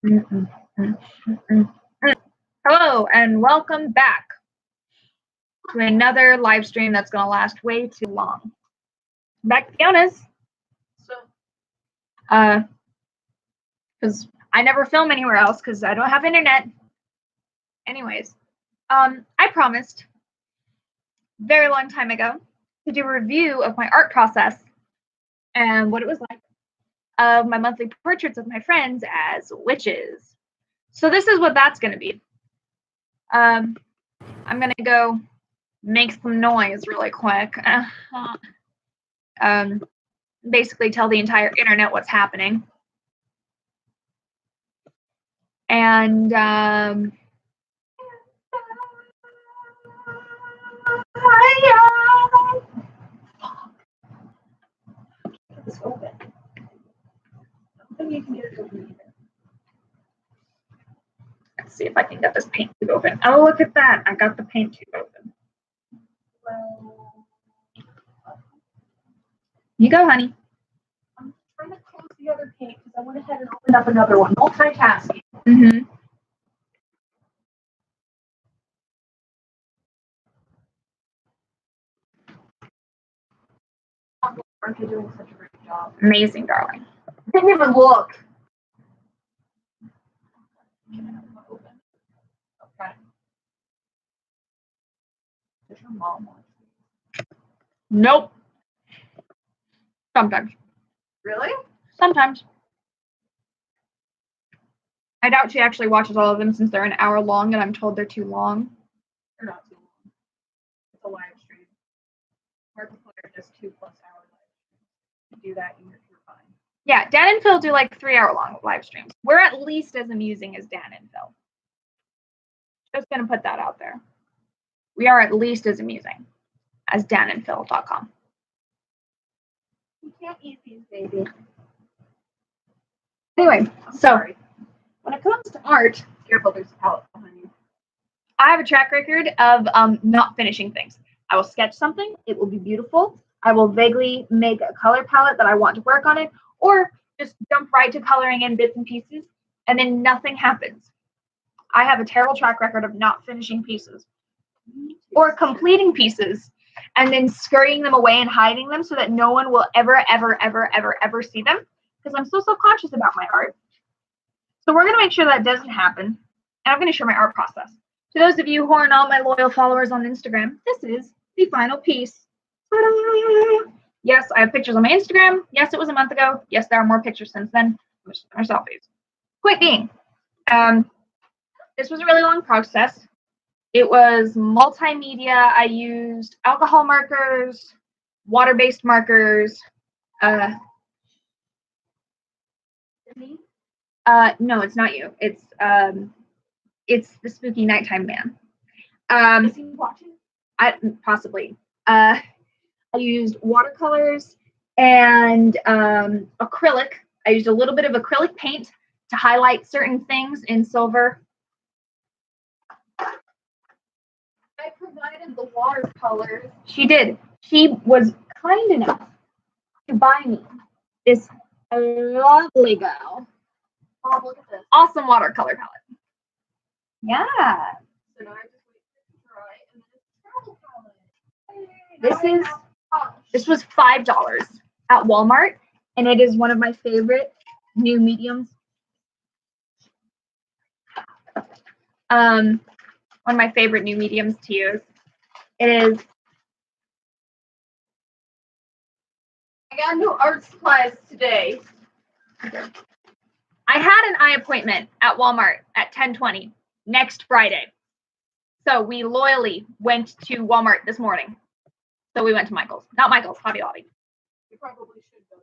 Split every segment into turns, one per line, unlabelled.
Mm, mm, mm, mm, mm. Hello and welcome back to another live stream that's going to last way too long. Back to Fiona's. Because I never film anywhere else because I don't have internet. Anyways, I promised very long time ago to do a review of my art process and what it was like of my monthly portraits of my friends as witches. So this is what that's going to be. I'm going to go make some noise really quick. Basically tell the entire internet what's happening. And it's open. I think you can get it open either. Let's see if I can get this paint tube open. Oh, look at that. I got the paint tube open. Well, you go, honey. I'm trying to close the other paint because I went ahead and opened up another one. Multitasking. Mm-hmm. Aren't you doing such a great job? Amazing, darling. I didn't even look. Okay. Does your mom want to? Nope. Sometimes. Really? Sometimes. I doubt she actually watches all of them since they're an hour long and I'm told they're too long. They're not too long. It's a live stream. Markiplier does 2+ hour live streams. You do that, you're fine. Yeah, Dan and Phil do like 3-hour long live streams. We're at least as amusing as Dan and Phil. Just gonna put that out there. We are at least as amusing as danandphil.com. You can't eat these, baby. Anyway, so when it comes to art, careful, there's a palette behind you. I have a track record of not finishing things. I will sketch something, it will be beautiful. I will vaguely make a color palette that I want to work on it, or just jump right to coloring in bits and pieces, and then nothing happens. I have a terrible track record of not finishing pieces or completing pieces and then scurrying them away and hiding them so that no one will ever see them because I'm so self-conscious about my art. So we're going to make sure that doesn't happen, and I'm going to share my art process. To those of you who are not my loyal followers on Instagram, this is the final piece. Yes, I have pictures on my Instagram. Yes, it was a month ago. Yes, there are more pictures since then. More selfies. Point being, this was a really long process. It was multimedia. I used alcohol markers, water-based markers. No, it's not you. It's the spooky nighttime man. Is he watching? Possibly. I used watercolors and acrylic. I used a little bit of acrylic paint to highlight certain things in silver. I provided the watercolors. She did. She was kind enough to buy me this lovely girl. Oh, look at this. Awesome watercolor palette. Yeah. So now I just wait for it to dry and then it's travel palette. This was $5 at Walmart, and it is one of my favorite new mediums. One of my favorite new mediums to use. It is. I got new art supplies today. I had an eye appointment at Walmart at 10:20 next Friday. So we loyally went to Walmart this morning. So we went to Michael's. Not Michael's, Hobby Lobby. We probably should go.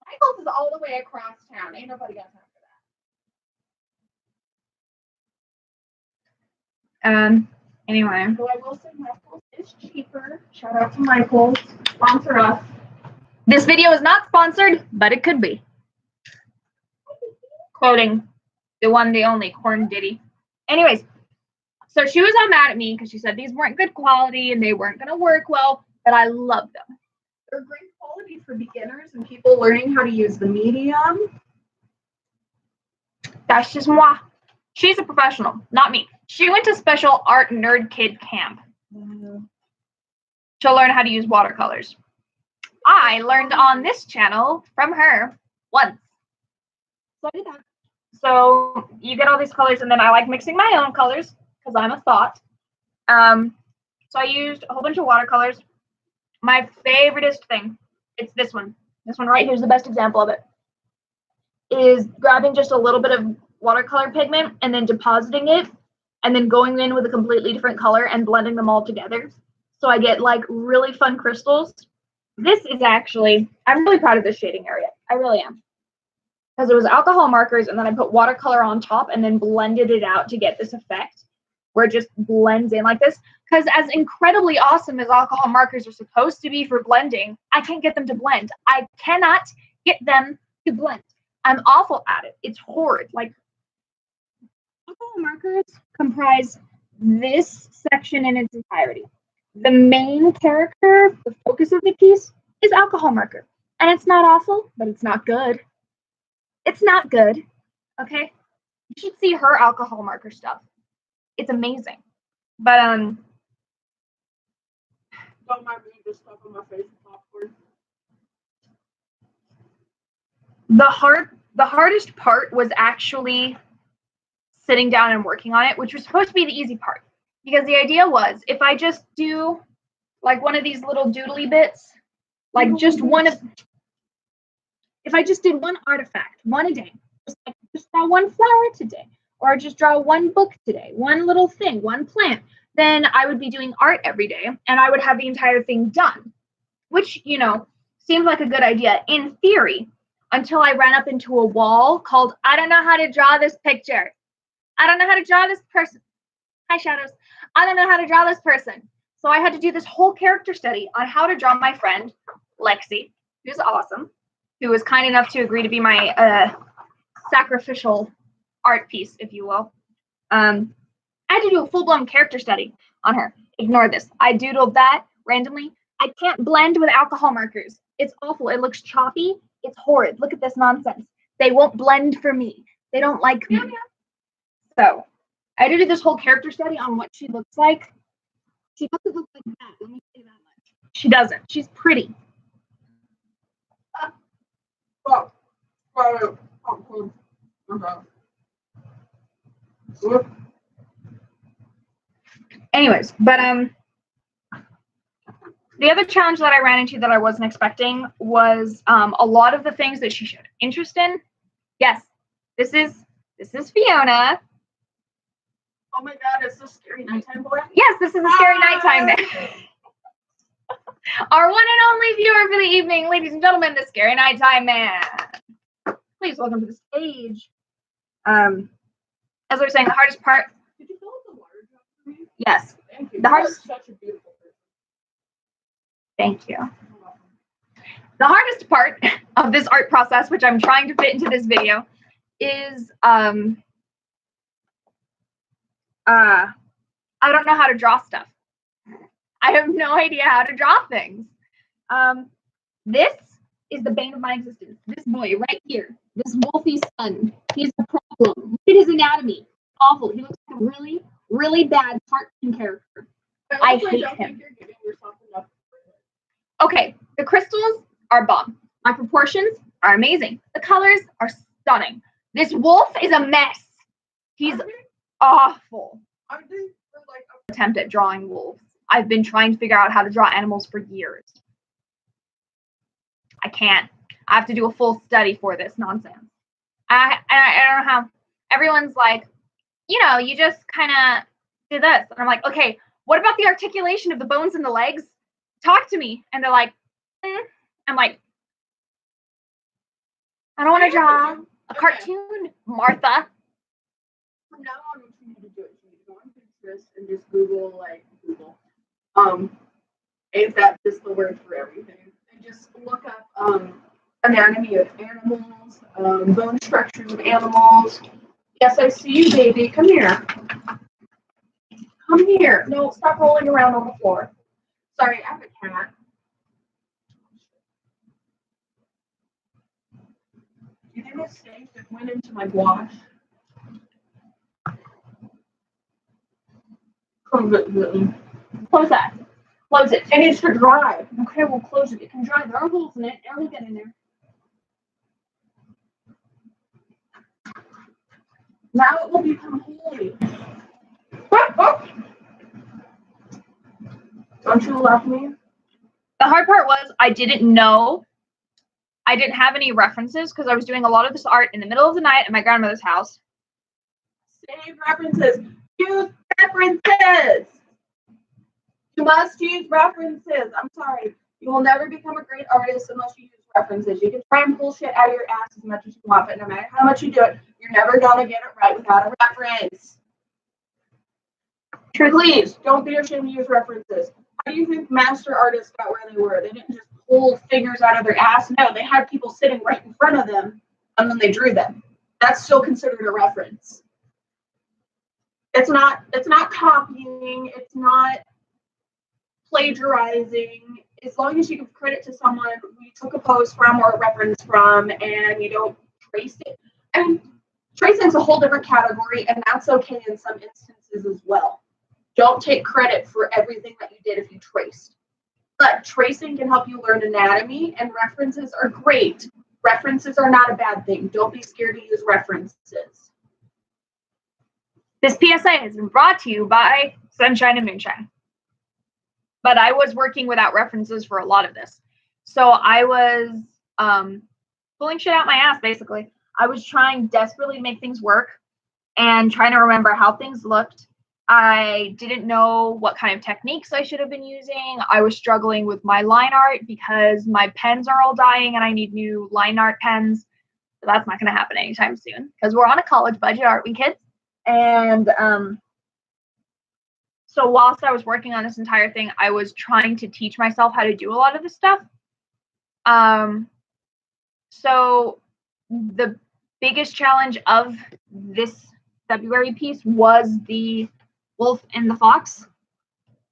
Michael's is all the way across town. Ain't nobody got time for that. Anyway. So I will say Michael's is cheaper. Shout out to Michael's. Sponsor us. This video is not sponsored, but it could be. Quoting the one, the only, Corn Diddy. Anyways, so she was all mad at me because she said these weren't good quality and they weren't going to work well, but I love them. They're great quality for beginners and people learning how to use the medium. That's just moi. She's a professional, not me. She went to special art nerd kid camp to learn how to use watercolors. I learned on this channel from her once. So I did that. So you get all these colors, and then I like mixing my own colors because I'm a thought. So I used a whole bunch of watercolors. My favoriteest thing, it's this one. This one right here is the best example of it. Is grabbing just a little bit of watercolor pigment and then depositing it and then going in with a completely different color and blending them all together. So I get like really fun crystals. This is actually, I'm really proud of this shading area. I really am. Because it was alcohol markers and then I put watercolor on top and then blended it out to get this effect where it just blends in like this. Because as incredibly awesome as alcohol markers are supposed to be for blending, I can't get them to blend. I cannot get them to blend. I'm awful at it. It's horrid. Like, alcohol markers comprise this section in its entirety. The main character, the focus of the piece, is alcohol marker. And it's not awful, but it's not good. It's not good. Okay? You should see her alcohol marker stuff. It's amazing. But,
Don't mind me just stuff on my face with popcorn.
The hardest part was actually sitting down and working on it, which was supposed to be the easy part. Because the idea was, if I just do like one of these little doodly bits, like just one of, if I just did one artifact, one a day, just draw one flower today, or just draw one book today, one little thing, one plant, then I would be doing art every day and I would have the entire thing done, which, you know, seemed like a good idea in theory until I ran up into a wall called, I don't know how to draw this picture. I don't know how to draw this person. Hi, Shadows. I don't know how to draw this person. So I had to do this whole character study on how to draw my friend, Lexi, who's awesome, who was kind enough to agree to be my sacrificial art piece, if you will. I had to do a full-blown character study on her. Ignore this. I doodled that randomly. I can't blend with alcohol markers. It's awful. It looks choppy. It's horrid. Look at this nonsense. They won't blend for me. They don't like me. So I had to do this whole character study on what she looks like. She doesn't look like that. Let me say that much. She doesn't. She's pretty. Anyways, but the other challenge that I ran into that I wasn't expecting was a lot of the things that she showed interest in. Yes, this is Fiona.
Oh my god, it's the scary nighttime boy?
Yes, this is a scary nighttime man. Our one and only viewer for the evening, ladies and gentlemen, the scary nighttime man. Please welcome to the stage. As I was saying, the hardest part.
Did you fill up the water jug for me?
Yes.
Thank you.
The hardest.
Such a beautiful person.
Thank you. The hardest part of this art process, which I'm trying to fit into this video, is I don't know how to draw stuff. I have no idea how to draw things. This is the bane of my existence. This boy right here, this wolfy son, he's a problem. Look at his anatomy. Awful. He looks like a really, really bad cartoon character. I hate him.
You're giving yourself enough.
Okay, the crystals are bomb. My proportions are amazing. The colors are stunning. This wolf is a mess. He's awful.
I think for like a
Attempt at drawing wolves. I've been trying to figure out how to draw animals for years. I can't. I have to do a full study for this nonsense. I don't know how. Everyone's like, you know, you just kind of do this. And I'm like, okay, what about the articulation of the bones in the legs? Talk to me. And they're like, I'm like, I don't want to draw a cartoon, Martha.
From now on, what you need to do is you need to go on Pinterest and just Google. Ain't that just the word for everything? And just look up anatomy of animals, bone structures of animals. Yes, I see you, baby. Come here. Come here. No, stop rolling around on the floor. Sorry, I have a cat. You think it stinks? It went into my wash. Close it.
Close that. Close it.
It needs to dry.
Okay, we'll close it. It can dry. There are holes in it. It'll get in there.
Now it will become holy. Don't you love me?
The hard part was I didn't know. I didn't have any references because I was doing a lot of this art in the middle of the night at my grandmother's house.
Save references. Use references. You must use references. I'm sorry. You will never become a great artist unless you use references. You can try and pull shit out of your ass as much as you want, but no matter how much you do it, you're never going to get it right without a reference. Please, don't be ashamed to use references. How do you think master artists got where they were? They didn't just pull figures out of their ass. No, they had people sitting right in front of them, and then they drew them. That's still considered a reference. It's not copying. It's not plagiarizing. As long as you give credit to someone who you took a pose from or a reference from, and you don't trace it. I mean, tracing is a whole different category, and that's okay in some instances as well. Don't take credit for everything that you did if you traced. But tracing can help you learn anatomy, and references are great. References are not a bad thing. Don't be scared to use references.
This PSA has been brought to you by Sunshine and Moonshine. But I was working without references for a lot of this. So I was pulling shit out my ass, basically. I was trying desperately to make things work and trying to remember how things looked. I didn't know what kind of techniques I should have been using. I was struggling with my line art because my pens are all dying and I need new line art pens. So that's not going to happen anytime soon because we're on a college budget, aren't we, kids? And so whilst I was working on this entire thing, I was trying to teach myself how to do a lot of this stuff. So the biggest challenge of this February piece was the wolf and the fox,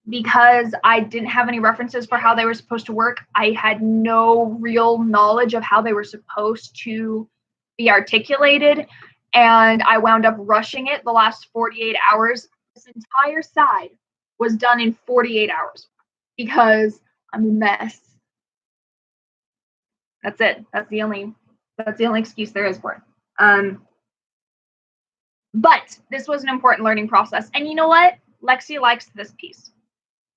because I didn't have any references for how they were supposed to work. I had no real knowledge of how they were supposed to be articulated, and I wound up rushing it the last 48 hours. This entire side was done in 48 hours because I'm a mess. That's it. That's the only excuse there is for it. But this was an important learning process. And you know what? Lexi likes this piece.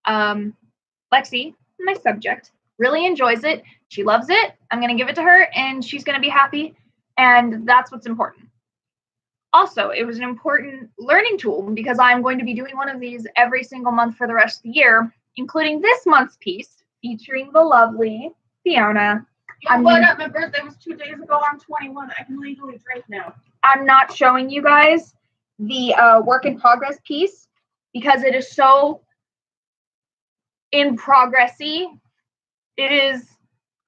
Lexi, my subject, really enjoys it. She loves it. I'm going to give it to her and she's going to be happy. And that's what's important. Also, it was an important learning tool because I'm going to be doing one of these every single month for the rest of the year, including this month's piece featuring the lovely Fiona.
What up? My birthday was 2 days ago. I'm 21. I can legally drink now.
I'm not showing you guys the work in progress piece because it is so in progressy. It is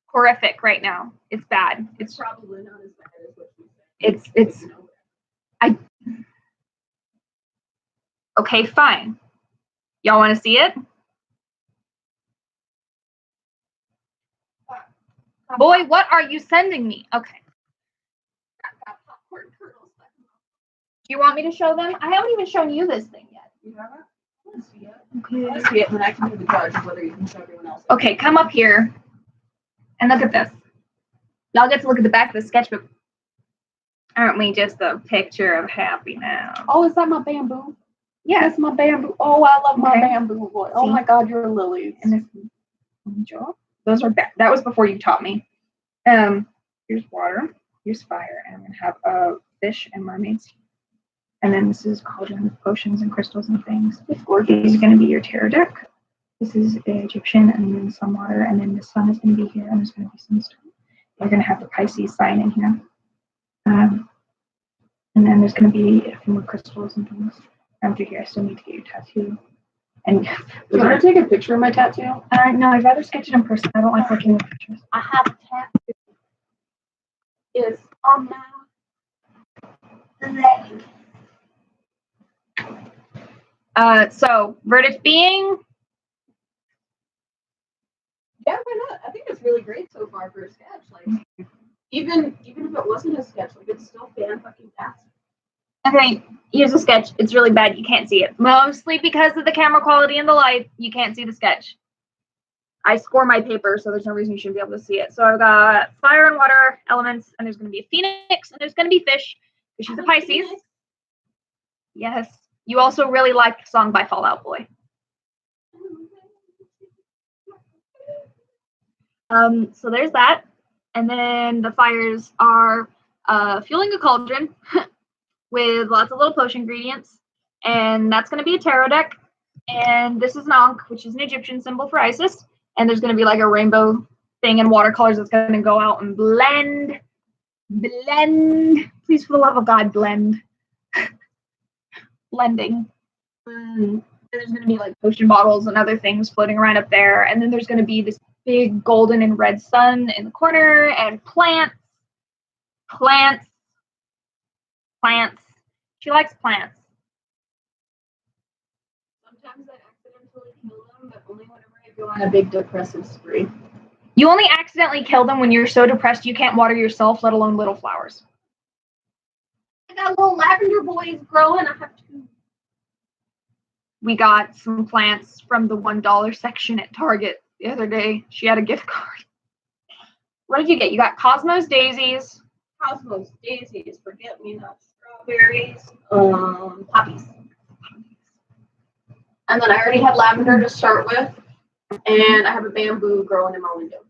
horrific right now. It's bad.
It's probably not as bad as what you said.
It's okay, fine. Y'all want to see it? Boy, what are you sending me? Okay. Do you want me to show them? I haven't even shown you this thing yet.
You haven't? I want to see it.
Okay.
I want to see it, and then I can do the judge of whether you can show everyone else.
Okay, come up here and look at this. Y'all get to look at the back of the sketchbook. Aren't we just a picture of happy now?
Oh, is that my bamboo?
Yeah.
That's my bamboo. Oh, I love my bamboo. Boy. Oh
See?
my God, you're lilies.
And this those are that was before you taught me. Here's water, here's fire, and I'm gonna have fish and mermaids. And then this is cauldron with potions and crystals and things. It's gorgeous. These are gonna be your tarot deck. This is Egyptian, and then some water, and then the sun is gonna be here, and there's gonna be some stone. You're gonna have the Pisces sign in here. And then there's gonna be a few more crystals and things. Through here, I still need to get your tattoo. And
you want to take a picture of my tattoo?
No, I'd rather sketch it in person. I don't like looking at pictures.
I have a tattoo. It's on my leg.
So verdict being,
yeah, why not? I think it's really great so far for a sketch. Like, even if it wasn't a sketch, like it's still fan fucking tastic.
Okay, here's a sketch. It's really bad. You can't see it. Mostly because of the camera quality and the light, you can't see the sketch. I score my paper, so there's no reason you shouldn't be able to see it. So I've got fire and water elements, and there's going to be a phoenix, and there's going to be fish, because she's a Pisces. Yes. You also really like the song by Fall Out Boy. So there's that. And then the fires are fueling a cauldron with lots of little potion ingredients. And that's going to be a tarot deck. And this is an Ankh, which is an Egyptian symbol for Isis. And there's going to be like a rainbow thing in watercolors that's going to go out and blend. Please, for the love of God, blend. Blending. And there's going to be like potion bottles and other things floating around up there. And then there's going to be this big golden and red sun in the corner and plants. She likes plants.
Sometimes I accidentally kill them, but only whenever I go on a big depressive spree.
You only accidentally kill them when you're so depressed you can't water yourself, let alone little flowers.
I got little lavender boys growing. I have to.
We got some plants from the $1 section at Target the other day. She had a gift card. What did you get? You got Cosmos daisies.
Forget-me-nots, strawberries, poppies. And then I already had lavender to start with, and I have a bamboo growing in my window.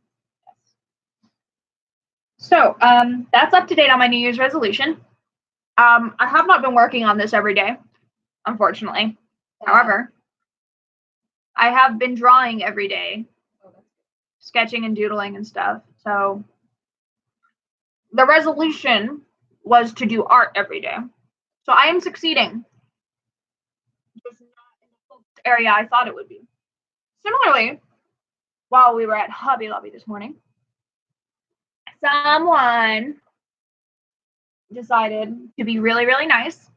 So, that's up to date on my New Year's resolution. I have not been working on this every day, unfortunately. However, I have been drawing every day, sketching and doodling and stuff. So the resolution was to do art every day. So I am succeeding. Just not in the focused area I thought it would be. Similarly, while we were at Hobby Lobby this morning, someone decided to be really, really nice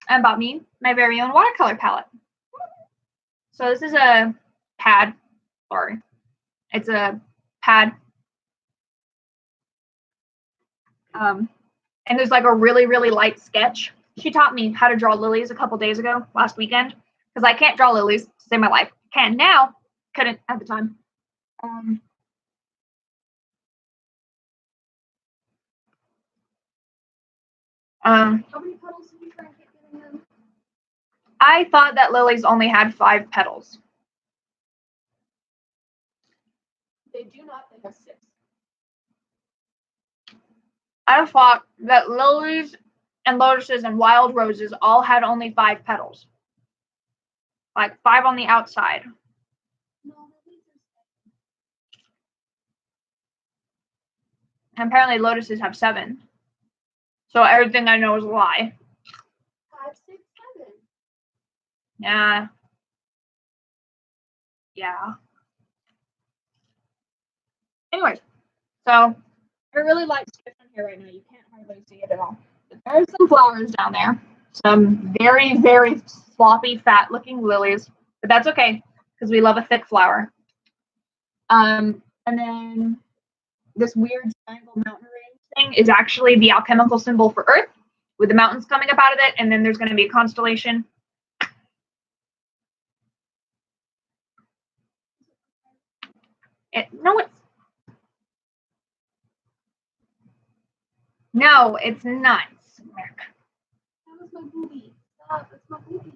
and bought me my very own watercolor palette. So this is a pad. Sorry. It's a pad. And there's like a really, really light sketch. She taught me how to draw lilies a couple days ago, last weekend, because I can't draw lilies to save my life. Can now, couldn't at the time.
How many petals did you try and get getting them?
I thought that lilies only had 5 petals.
They do not. They have 6.
I thought that lilies and lotuses and wild roses all had only 5 petals. Like 5 on the outside.
No,
And apparently lotuses have 7. So everything I know is a lie.
5, 6, 7.
Yeah. Anyways, so I really like sketch on here right now. You can't hardly see it at all. But there's some flowers down there. Some very, very sloppy, fat-looking lilies. But that's okay, because we love a thick flower. And then this weird triangle mountain range thing is actually the alchemical symbol for Earth, with the mountains coming up out of it, and then there's going to be a constellation. No, it's not.
That was my booby. Stop, that's my booby.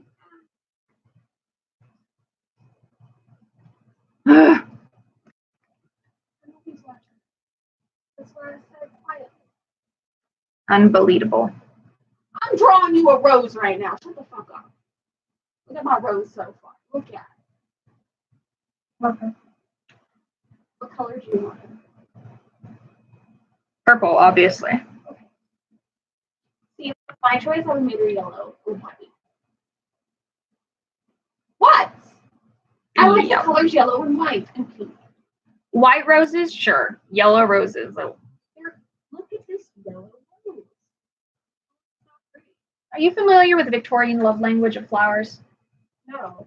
Nobody's watching. That's why I said quiet.
Unbelievable.
I'm drawing you a rose right now. Shut the fuck up. Look at my rose so far. Look at it.
Okay.
What color do you want?
Purple, obviously.
Okay. See, my choice, I would make her yellow or white. What? I like the colors yellow and white and pink.
White roses, sure. Yellow roses. Oh.
Look at this yellow rose.
Are you familiar with the Victorian love language of flowers?
No.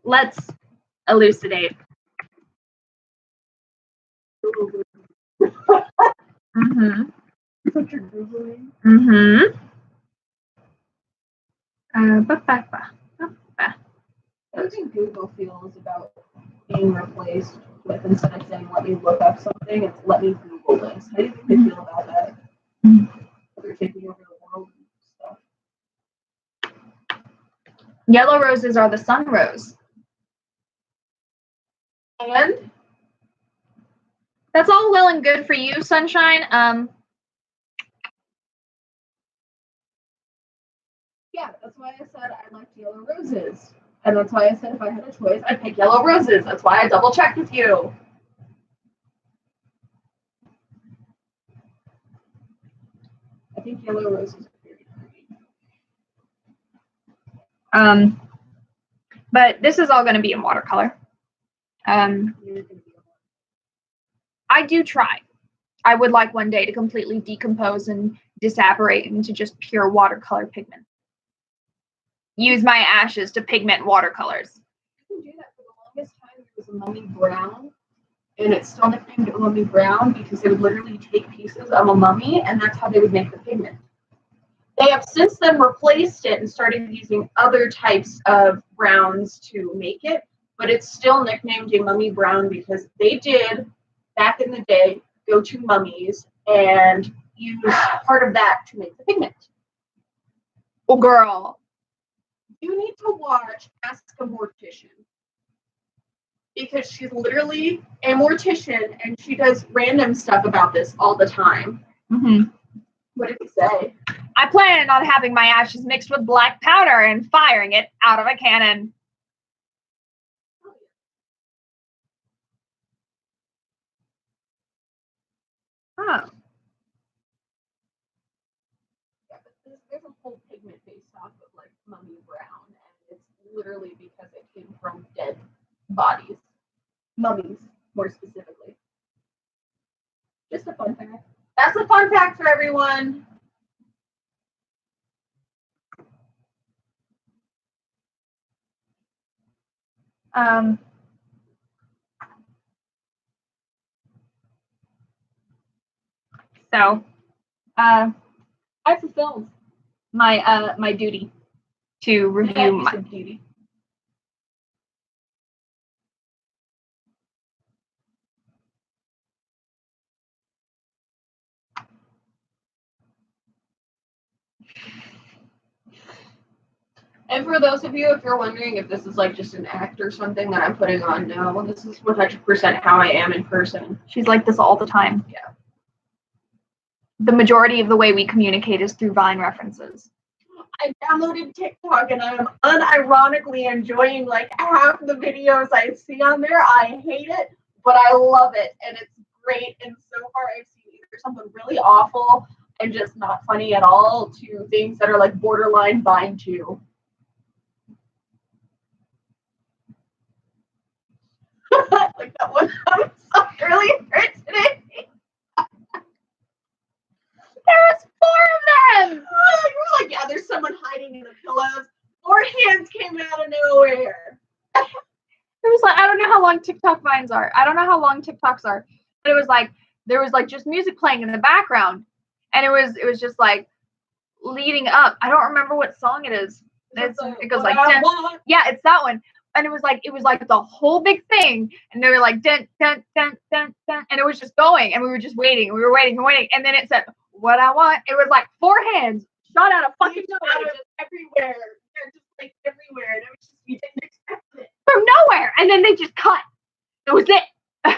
Let's elucidate. Mm-hmm.
That's what you're Googling.
Mm-hmm.
What do you think Google feels about being replaced with, instead of saying let me look up something, it's let me Google this? How do you think they feel about that? They're taking over the world and stuff.
Yellow roses are the sun rose.
And
that's all well and good for you, Sunshine.
Yeah, that's why I said I liked yellow roses. And that's why I said if I had a choice, I'd pick yellow roses. That's why I double checked with you. I think yellow roses are very pretty.
But this is all going to be in watercolor. I do try. I would like one day to completely decompose and disapparate into just pure watercolor pigment. Use my ashes to pigment watercolors.
You can do that. For the longest time, it was a mummy brown, and it's still nicknamed a mummy brown because they would literally take pieces of a mummy, and that's how they would make the pigment. They have since then replaced it and started using other types of browns to make it, but it's still nicknamed a mummy brown because they did, back in the day, go to mummies and use part of that to make the pigment.
Oh, girl.
You need to watch Ask a Mortician, because she's literally a mortician and she does random stuff about this all the time.
Mm-hmm.
What did he say?
I plan on having my ashes mixed with black powder and firing it out of a cannon. Oh.
Yeah, but there's a whole pigment based off of like mummy brown, and it's literally because it came from dead bodies. Mummies, more specifically. Just a fun fact. That's a fun fact for everyone.
So, I fulfilled my my duty to review my
duty. And for those of you, if you're wondering if this is like just an act or something that I'm putting on, no, this is 100% how I am in person.
She's like this all the time.
Yeah.
The majority of the way we communicate is through Vine references.
I downloaded TikTok and I am unironically enjoying like half the videos I see on there. I hate it, but I love it and it's great. And so far I've seen either something really awful and just not funny at all to things that are like borderline Vine too. Like that one I saw earlier today.
There's 4 of them!
You were like, yeah, there's someone hiding in the pillows. 4 hands came out of nowhere.
It was like, I don't know how long TikTok Vines are. I don't know how long TikToks are. But it was like, there was like just music playing in the background. And it was just like leading up. I don't remember what song it is. It goes like, yeah, it's that one. And it was like the whole big thing. And they were like, dun, dun, dun, dun, dun. And it was just going. And we were just waiting. We were waiting and waiting. And then it said, what I want. It was like 4 hands shot out of fucking nowhere.
Everywhere. They're just like everywhere. And it was just, you didn't expect it.
From nowhere. And then they just cut. That was it.
It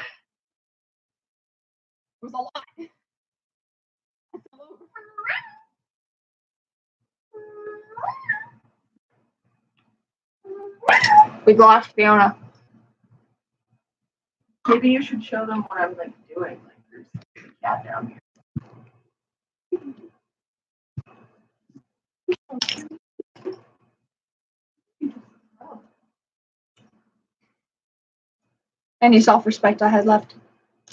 was a lot.
We've lost Fiona.
Maybe you should show them what I'm like doing. Like there's a cat down here.
Any self-respect I had left.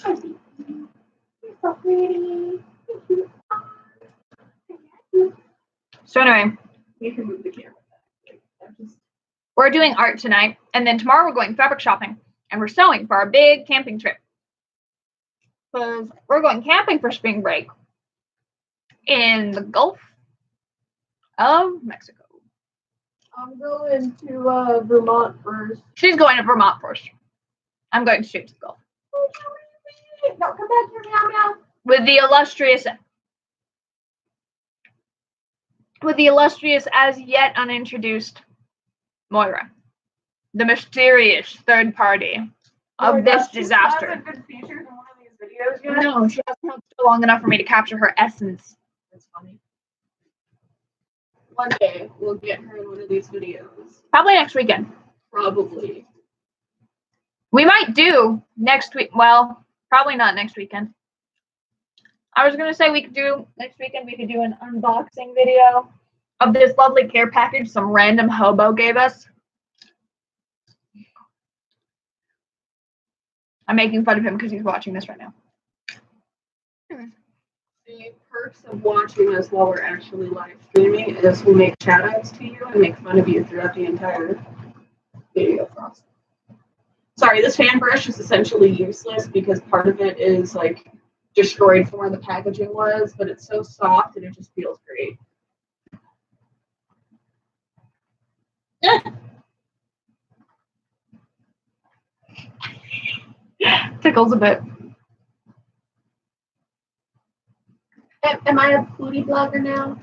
You're so pretty.
So anyway,
You can move the camera back.
we're doing art tonight, and then tomorrow we're going fabric shopping, and we're sewing for our big camping trip. because we're going camping for spring break in the Gulf of Mexico.
I'm going to Vermont first.
She's going to Vermont first. I'm going straight to the Gulf.
Don't come back here, meow meow.
With the illustrious as yet unintroduced Moira, the mysterious third party of this disaster.
She hasn't been featured in one of these videos yet.
No, she hasn't held still long enough for me to capture her essence.
That's funny. One day we'll get her in one of these videos.
Probably next weekend.
Probably.
We might do next week. Well, probably not next weekend. I was gonna say we could do next weekend. We could do an unboxing video of this lovely care package some random hobo gave us. I'm making fun of him because he's watching this right now.
The perks of watching us while we're actually live streaming is we make shout outs to you and make fun of you throughout the entire video process. Sorry, this fan brush is essentially useless because part of it is like destroyed from where the packaging was, but it's so soft and it just feels great.
Tickles a bit.
Am I a booty blogger now?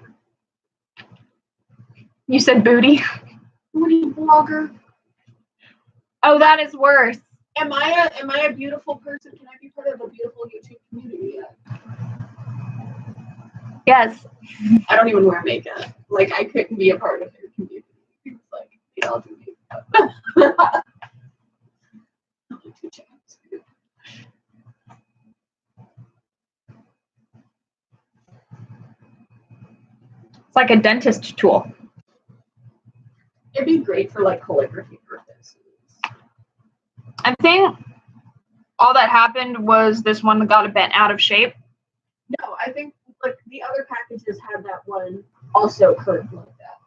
You said booty.
Booty blogger?
Oh, that is worse.
Am I a beautiful person? Can I be part of a beautiful YouTube community yet?
Yes.
I don't even wear makeup. Like I couldn't be a part of their community. It's like they all do makeup.
It's like a dentist tool.
It'd be great for like calligraphy purposes.
I think all that happened was this one got bent out of shape.
No, I think like the other packages had that one also curved like that.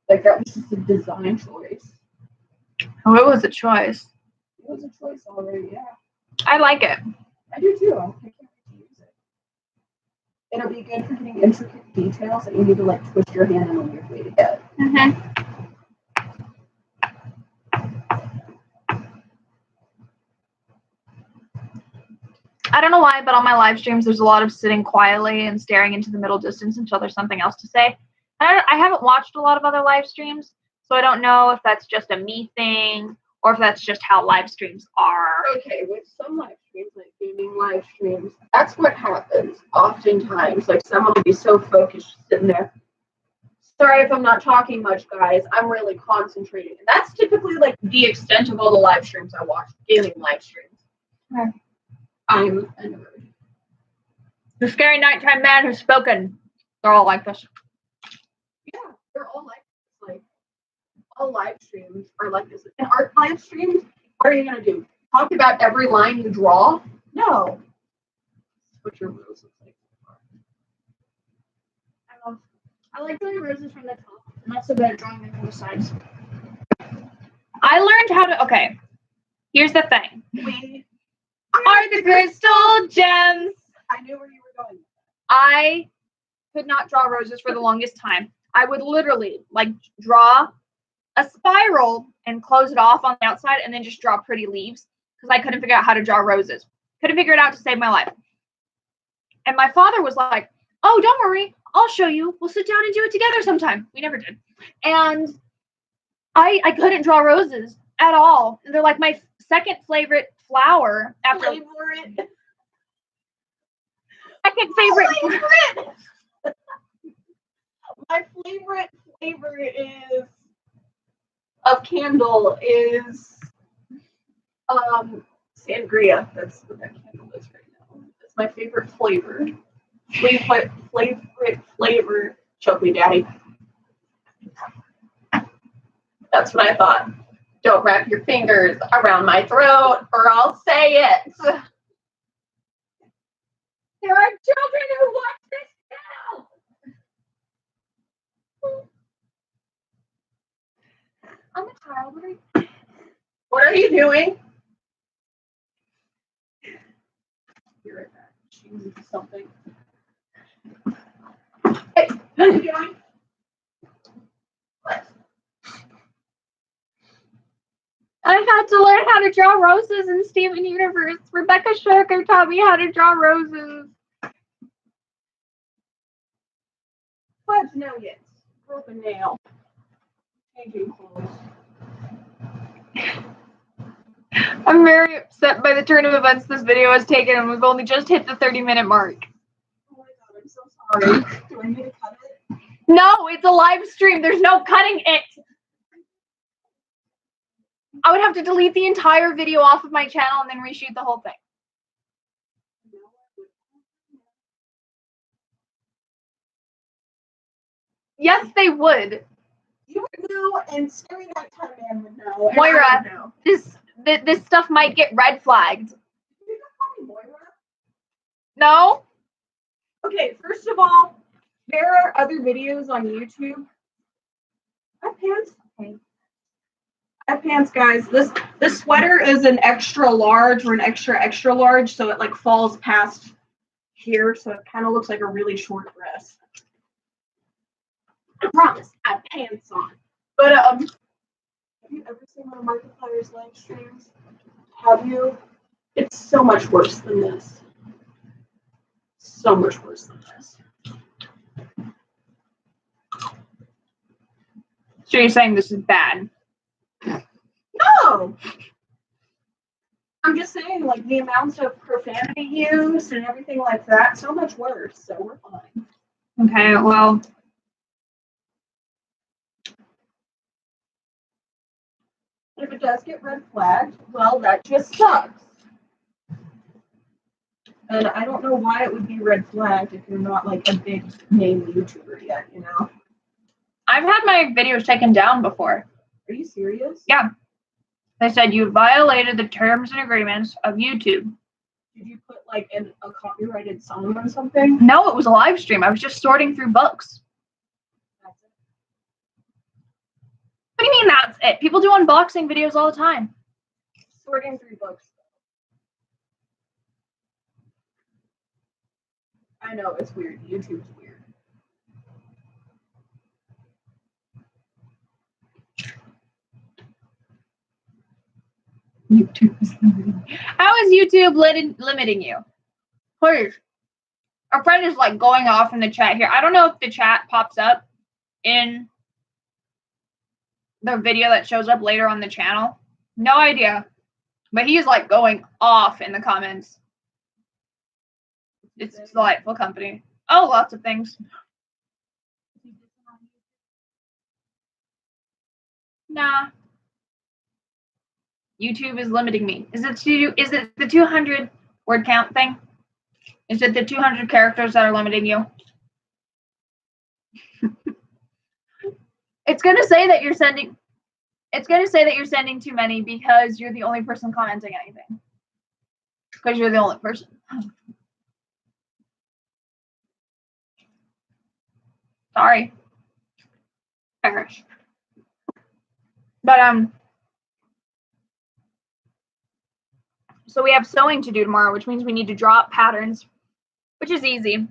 Like that was just a design choice.
Oh, it was a choice.
It was a choice already, yeah.
I like it.
I do too. I can't wait to use it. It'll be good for getting intricate details that you need to like twist your hand in a weird way to get.
Mm-hmm. I don't know why, but on my live streams, there's a lot of sitting quietly and staring into the middle distance until there's something else to say. I haven't watched a lot of other live streams, so I don't know if that's just a me thing or if that's just how live streams are.
Okay, with some live streams, like gaming live streams, that's what happens oftentimes. Like someone will be so focused sitting there. Sorry if I'm not talking much, guys. I'm really concentrating. And that's typically like the extent of all the live streams I watch, gaming live streams.
Okay.
I'm a nerd.
The scary nighttime man has spoken. They're all like this.
Yeah, they're all like this. Like all live streams are like this. In art live streams, what are you gonna do? Talk about every line you draw? No. That's what your rose looks like.
I like drawing roses from the top. I'm not so good at drawing them from the sides. I learned how to. Okay, here's the thing.
We
Are the crystal gems.
I knew where you were going.
I could not draw roses for the longest time. I would literally like draw a spiral and close it off on the outside and then just draw pretty leaves because I couldn't figure out how to draw roses. Couldn't figure it out to save my life. And my father was like, oh, don't worry. I'll show you. We'll sit down and do it together sometime. We never did. And I couldn't draw roses at all. And they're like my second favorite flower after second favorite.
My favorite flavor is of candle is sangria. That's what that candle is right now. That's my favorite flavor. Favorite flavor. Choke me, Daddy. That's what I thought. Don't wrap your fingers around my throat or I'll say it. There are children who watch this now. I'm a child. What are you doing? into something. Hey, what are you doing? What?
I had to learn how to draw roses in Steven Universe. Rebecca Sharker taught me how to draw roses.
Fudge nuggets. Broke a nail. Changing clothes.
I'm very upset by the turn of events this video has taken, and we've only just hit the 30-minute mark.
Oh my god, I'm so sorry. Do I need to cut it?
No, it's a live stream. There's no cutting it. I would have to delete the entire video off of my channel and then reshoot the whole thing. Yes, they would.
You would know, and Scary Nighttime Man would know.
Moira, this stuff might get red flagged.
Did you just call me Moira?
No?
Okay, first of all, there are other videos on YouTube. I have pants. Okay. I have pants, guys. This sweater is an extra large or an extra large, so it like falls past here, so it kind of looks like a really short dress. I promise, I have pants on. But have you ever seen one of Markiplier's live streams? Have you? It's so much worse than this. So much worse than this.
So you're saying this is bad?
No! I'm just saying, like, the amount of profanity used and everything like that, so much worse, so we're fine.
Okay, well.
If it does get red flagged, well, that just sucks. And I don't know why it would be red flagged if you're not, like, a big name YouTuber yet, you know?
I've had my videos taken down before.
Are you serious?
Yeah. They said you violated the terms and agreements of YouTube.
Did you put, like, a copyrighted song on something?
No, it was a live stream. I was just sorting through books.
That's it.
What do you mean that's it? People do unboxing videos all the time.
Sorting through books. I know, it's weird. YouTube's weird.
YouTube is limiting. How is YouTube limiting you? Please. Our friend is like going off in the chat here. I don't know if the chat pops up in the video that shows up later on the channel. No idea. But he's like going off in the comments. It's delightful company. Oh, lots of things. Nah. YouTube is limiting me. Is it the 200 word count thing? Is it the 200 characters that are limiting you? It's gonna say that you're sending too many because you're the only person commenting anything. Because you're the only person. Sorry. Perish. But so we have sewing to do tomorrow, which means we need to draw up patterns, which is easy.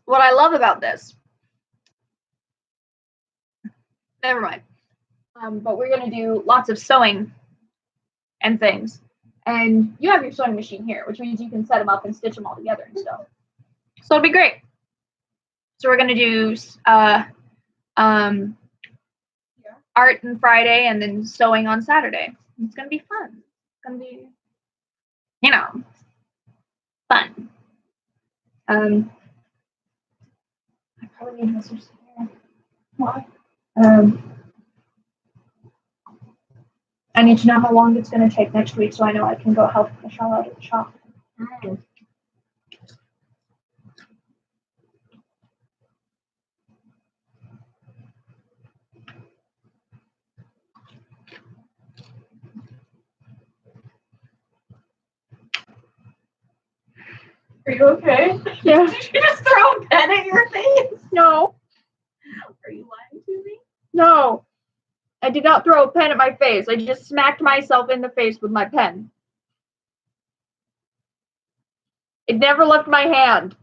What I love about this, never mind. But we're gonna do lots of sewing and things. And you have your sewing machine here, which means you can set them up and stitch them all together and stuff. So it'll be great. So we're gonna do art on Friday and then sewing on Saturday. It's gonna be fun. It's gonna be, you know, fun. I probably need scissors here. Why? I need to know how long it's gonna take next week so I know I can go help Michelle out at the shop.
Are you okay?
Yeah.
Did you just throw a pen at your face?
No.
Are you lying to me?
No. I did not throw a pen at my face. I just smacked myself in the face with my pen. It never left my hand.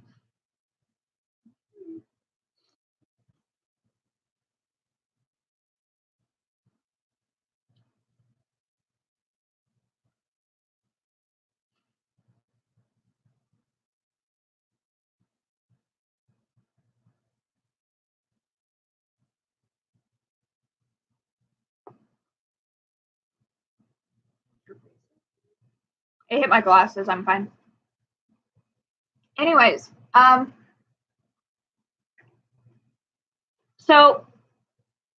It hit my glasses. I'm fine. Anyways, so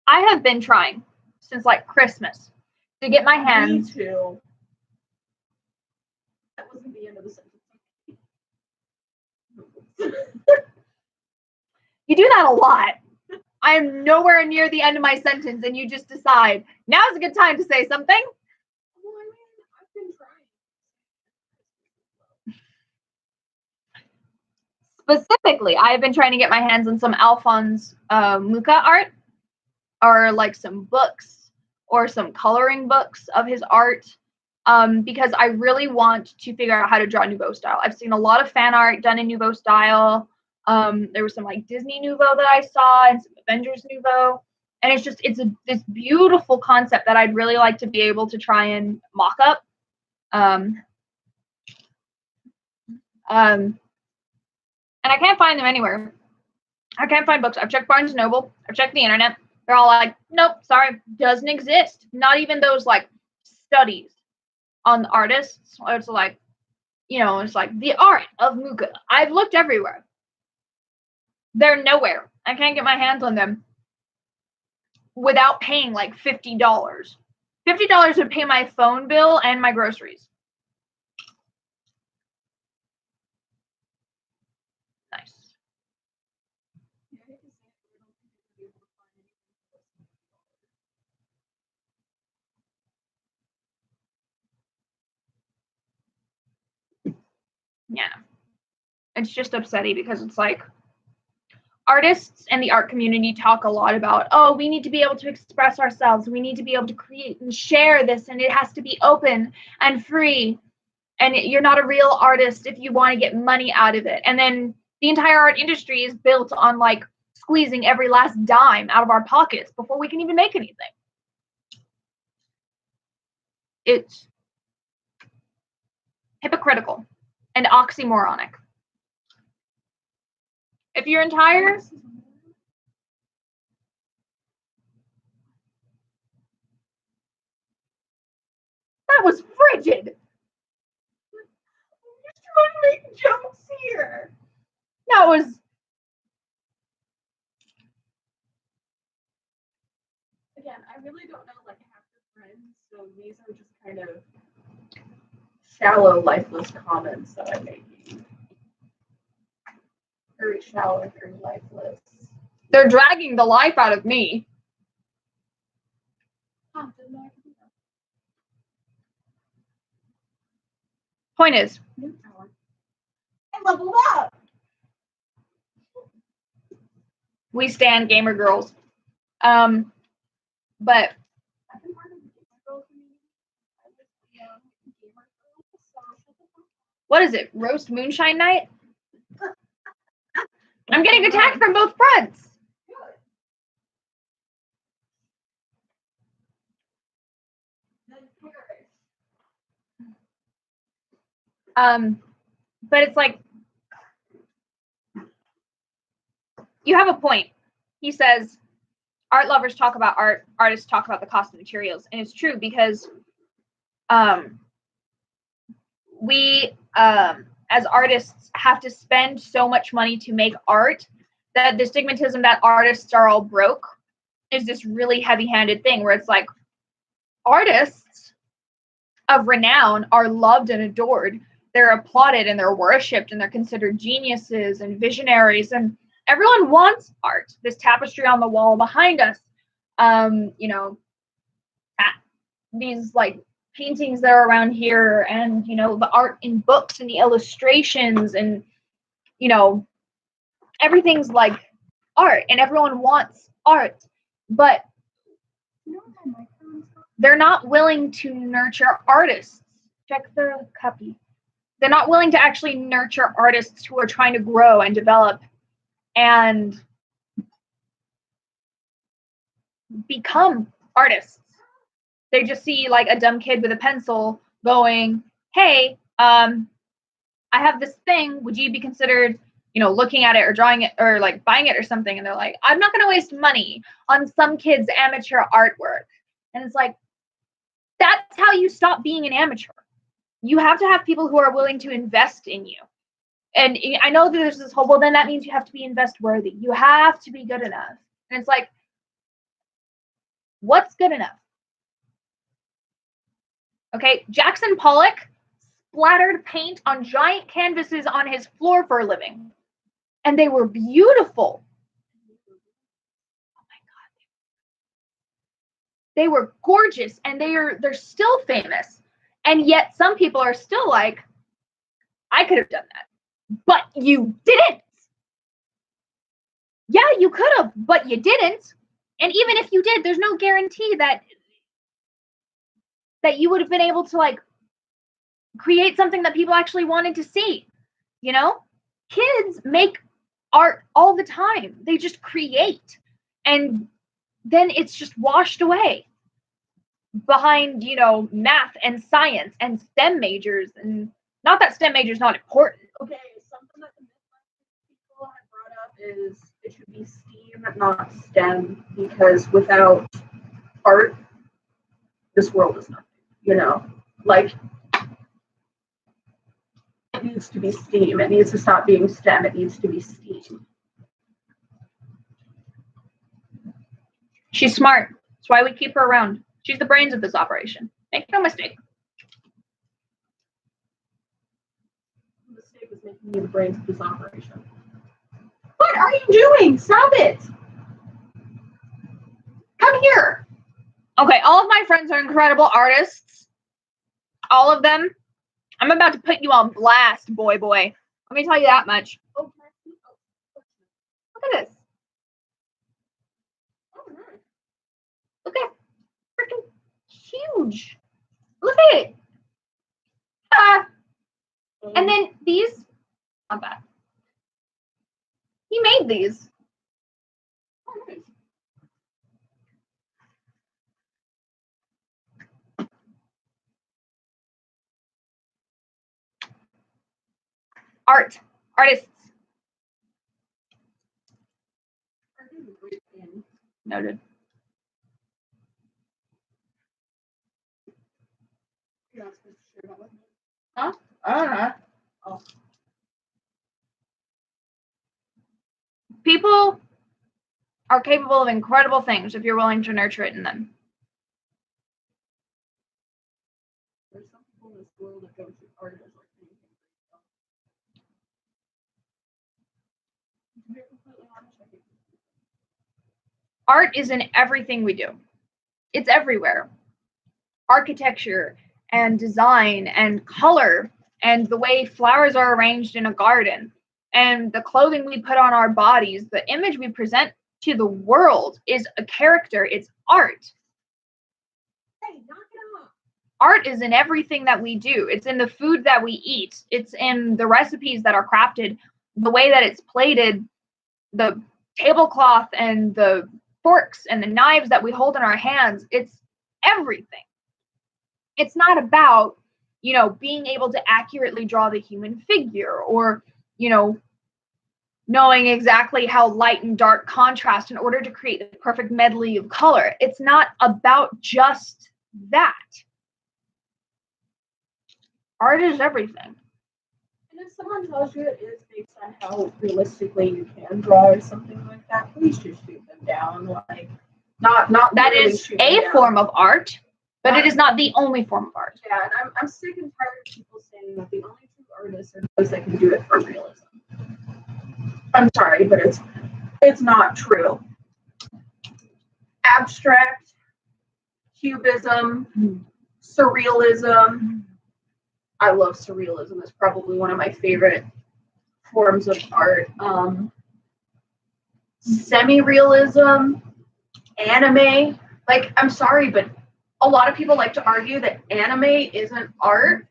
I have been trying since like Christmas to get my hands.
Me too. That wasn't the end of the sentence.
You do that a lot. I am nowhere near the end of my sentence, and you just decide now's a good time to say something.
Well, I mean, I've been trying.
Specifically, I have been trying to get my hands on some Alphonse Mucha art, or like some books, or some coloring books of his art, because I really want to figure out how to draw Nouveau style. I've seen a lot of fan art done in Nouveau style. There was some like Disney Nouveau that I saw and some Avengers Nouveau. And it's this beautiful concept that I'd really like to be able to try and mock up. And I can't find them anywhere. I can't find books. I've checked Barnes & Noble. I've checked the internet. They're all like, nope, sorry, doesn't exist. Not even those like studies on the artists. It's like, it's like the art of Mucha. I've looked everywhere. They're nowhere. I can't get my hands on them without paying like $50. $50 would pay my phone bill and my groceries. Nice. Yeah. It's just upsetting because it's like artists and the art community talk a lot about, oh, we need to be able to express ourselves. We need to be able to create and share this, and it has to be open and free. And you're not a real artist if you want to get money out of it. And then the entire art industry is built on like squeezing every last dime out of our pockets before we can even make anything. It's hypocritical and oxymoronic. If your entire that was frigid.
I'm just trying to make jokes here.
That was
again, I really don't know like half the friends, so these are just kind of shallow, lifeless comments that I'm making. Very shallow, very lifeless.
they're dragging the life out of me. Point is,
I leveled up.
we stand gamer girls. But what is it? Roast moonshine night? I'm getting attacked from both fronts. But it's like, you have a point. He says, art lovers talk about art, artists talk about the cost of materials. And it's true because we, as artists, have to spend so much money to make art that the stigmatism that artists are all broke is this really heavy-handed thing where it's like, artists of renown are loved and adored. They're applauded and they're worshipped and they're considered geniuses and visionaries, and everyone wants art. This tapestry on the wall behind us, these like paintings that are around here, and the art in books and the illustrations, and everything's like art, and everyone wants art. But They're not willing to nurture artists. Check the copy. They're not willing to actually nurture artists who are trying to grow and develop and become artists. They just see like a dumb kid with a pencil going, hey, I have this thing. Would you be considered, looking at it or drawing it or like buying it or something? And they're like, I'm not going to waste money on some kid's amateur artwork. And it's like, that's how you stop being an amateur. You have to have people who are willing to invest in you. And I know that there's this whole, well, then that means you have to be invest worthy. You have to be good enough. And it's like, what's good enough? Okay, Jackson Pollock splattered paint on giant canvases on his floor for a living. And they were beautiful. Oh my God. They were gorgeous, and they're still famous. And yet some people are still like, I could have done that. But you didn't. Yeah, you could have, but you didn't. And even if you did, there's no guarantee that you would have been able to like create something that people actually wanted to see. Kids make art all the time. They just create. And then it's just washed away behind, math and science and STEM majors. And not that STEM majors not important.
Okay, something that the people have brought up is it should be STEAM, not STEM, because without art, this world is nothing. Like, it needs to be STEAM. It needs to stop being STEM. It needs to be STEAM.
She's smart. That's why we keep her around. She's the brains of this operation. Make no mistake.
The mistake is making me the brains of this operation. What are you doing? Stop it! Come here!
Okay, all of my friends are incredible artists. All of them. I'm about to put you on blast, boy. Let me tell you that much.
Oh,
look at this.
oh, nice.
Look at freaking huge. Look at it. And then these, not bad. He made these.
Oh, nice.
Artists.
Art is a great thing.
Noted.
You're not supposed to share that with me.
Huh? I don't know.
Oh.
People are capable of incredible things if you're willing to nurture it in them.
There's some people in this world that go to art as like anything. To be completely honest, I think
Art is in everything we do. It's everywhere. Architecture and design and color and the way flowers are arranged in a garden and the clothing we put on our bodies, the image we present to the world is a character. It's art.
Hey, knock it off.
Art is in everything that we do. It's in the food that we eat. It's in the recipes that are crafted, the way that it's plated, the tablecloth and the forks and the knives that we hold in our hands. It's everything. It's not about, being able to accurately draw the human figure or, knowing exactly how light and dark contrast in order to create the perfect medley of color. It's not about just that. Art is everything.
And if someone tells you it is based on how realistically you can draw or something like that, please just shoot them down. Like, not
That
really
is
shoot them
a
down.
form of art, but it is not the only form of art.
Yeah, and I'm sick and tired of people saying that the only true artists are those that can do it for realism. I'm sorry, but it's not true. Abstract, cubism, surrealism. I love surrealism. It's probably one of my favorite forms of art. Semi-realism, anime. Like, I'm sorry, but a lot of people like to argue that anime isn't art.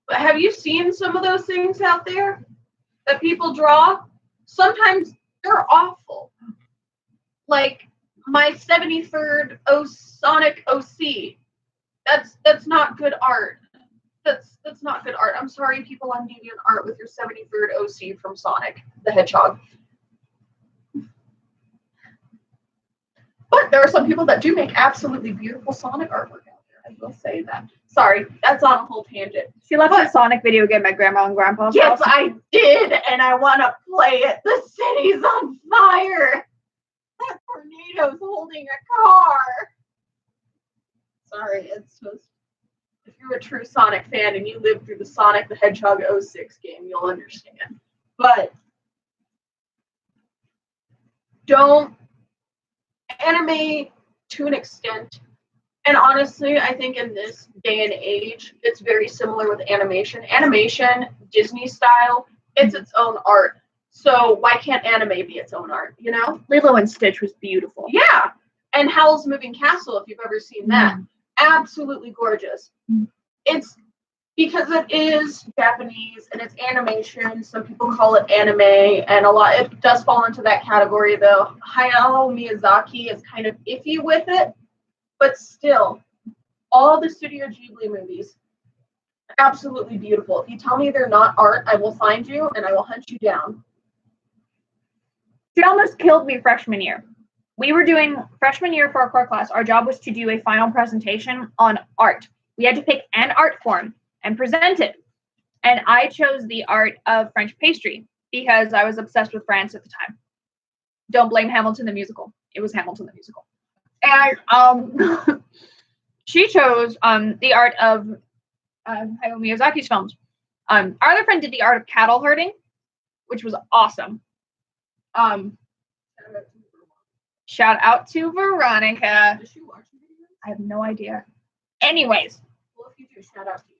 But have you seen some of those things out there that people draw? Sometimes they're awful. Like my 73rd Sonic OC. That's not good art. That's not good art. I'm sorry, people on DeviantArt with your 73rd OC from Sonic the Hedgehog. But there are some people that do make absolutely beautiful Sonic artwork out there. I will say that. Sorry, that's on a whole tangent.
She left a Sonic video game at Grandma and Grandpa's
Yes,
house.
I did, and I want to play it. The city's on fire. That tornado's holding a car. Sorry, it's just, if you're a true Sonic fan and you lived through the Sonic the Hedgehog 06 game, you'll understand. But don't anime to an extent. And honestly, I think in this day and age, it's very similar with animation. Animation, Disney style, it's its own art. So why can't anime be its own art, you know?
Lilo and Stitch was beautiful.
Yeah. And Howl's Moving Castle, if you've ever seen that. Absolutely gorgeous. It's because it is Japanese and it's animation. Some people call it anime, and it does fall into that category, though. Hayao Miyazaki is kind of iffy with it. But still, all the Studio Ghibli movies, absolutely beautiful. If you tell me they're not art, I will find you and I will hunt you down.
She almost killed me freshman year. We were doing freshman year for our core class. Our job was to do a final presentation on art. We had to pick an art form and present it. And I chose the art of French pastry because I was obsessed with France at the time. Don't blame Hamilton the musical. It was Hamilton the musical. And she chose the art of Hayao Miyazaki's films. Our other friend did the art of cattle herding, which was awesome. Shout out to Veronica.
Does she watch the video?
I have no idea. Anyways,
Well, if you do, shout out to you.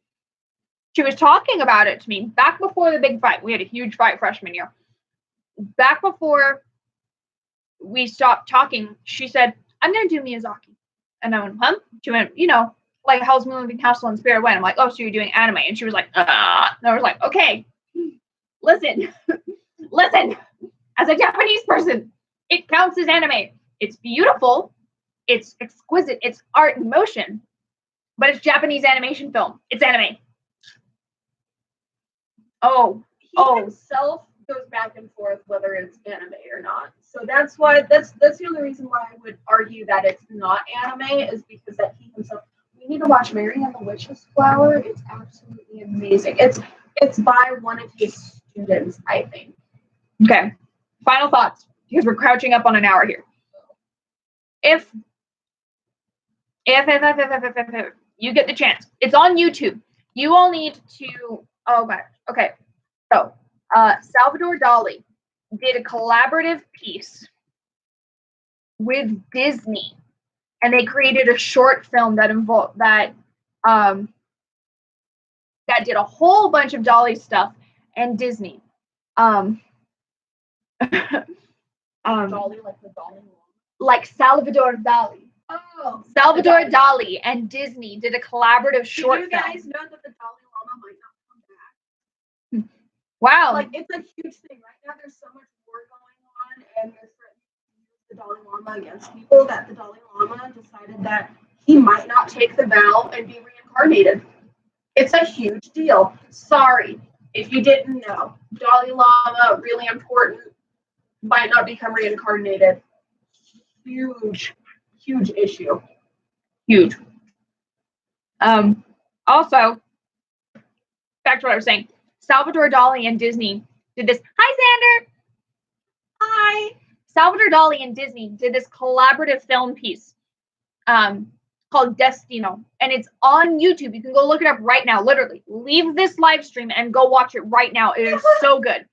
she was talking about it to me back before the big fight. We had a huge fight freshman year. Back before we stopped talking, she said, I'm going to do Miyazaki. And I went, huh? She went, like Howl's Moving Castle and Spirit Away. I'm like, oh, so you're doing anime. And she was like, And I was like, okay, listen, as a Japanese person, it counts as anime. It's beautiful. It's exquisite. It's art in motion. But it's Japanese animation film. It's anime.
He himself goes back and forth whether it's anime or not. So that's the only reason why I would argue that it's not anime is because that he himself. We need to watch Mary and the Witch's Flower. It's absolutely amazing. It's by one of his students, I think.
Okay. Final thoughts, because we're crouching up on an hour here. If you get the chance, it's on YouTube. You all need to. Oh god. Okay. So, Salvador Dali did a collaborative piece with Disney, and they created a short film that did a whole bunch of Dali stuff and Disney.
Dali, like the Dali.
Like Salvador Dali.
Oh,
Salvador Dali and Disney did a collaborative short
film. Did you guys know that the Dalai Lama might not come back?
Wow.
Like, it's a huge thing. Right now, there's so much war going on, and they're threatening to use the Dalai Lama against people that the Dalai Lama decided that he might not take the vow and be reincarnated. It's a huge deal. Sorry if you didn't know. Dalai Lama, really important, might not become reincarnated. Huge issue.
Huge. Also, back to what I was saying. Salvador Dali and Disney did this. Hi, Xander. Hi. Salvador Dali and Disney did this collaborative film piece called Destino, and it's on YouTube. You can go look it up right now. Literally, leave this live stream and go watch it right now. It is so good.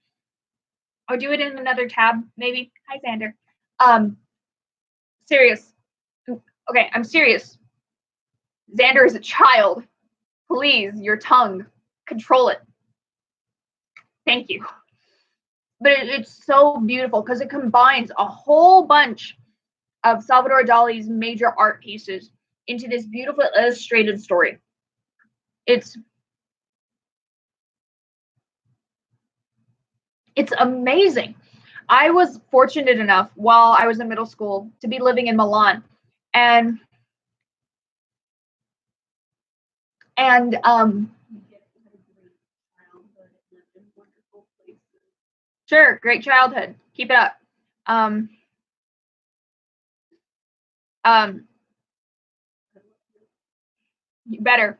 Or do it in another tab, maybe. Hi, Xander. Serious. Okay, I'm serious. Xander is a child. Please, your tongue, control it. Thank you. But it's so beautiful because it combines a whole bunch of Salvador Dali's major art pieces into this beautiful illustrated story. It's amazing. I was fortunate enough while I was in middle school to be living in Milan, and sure, great childhood. Keep it up. Better.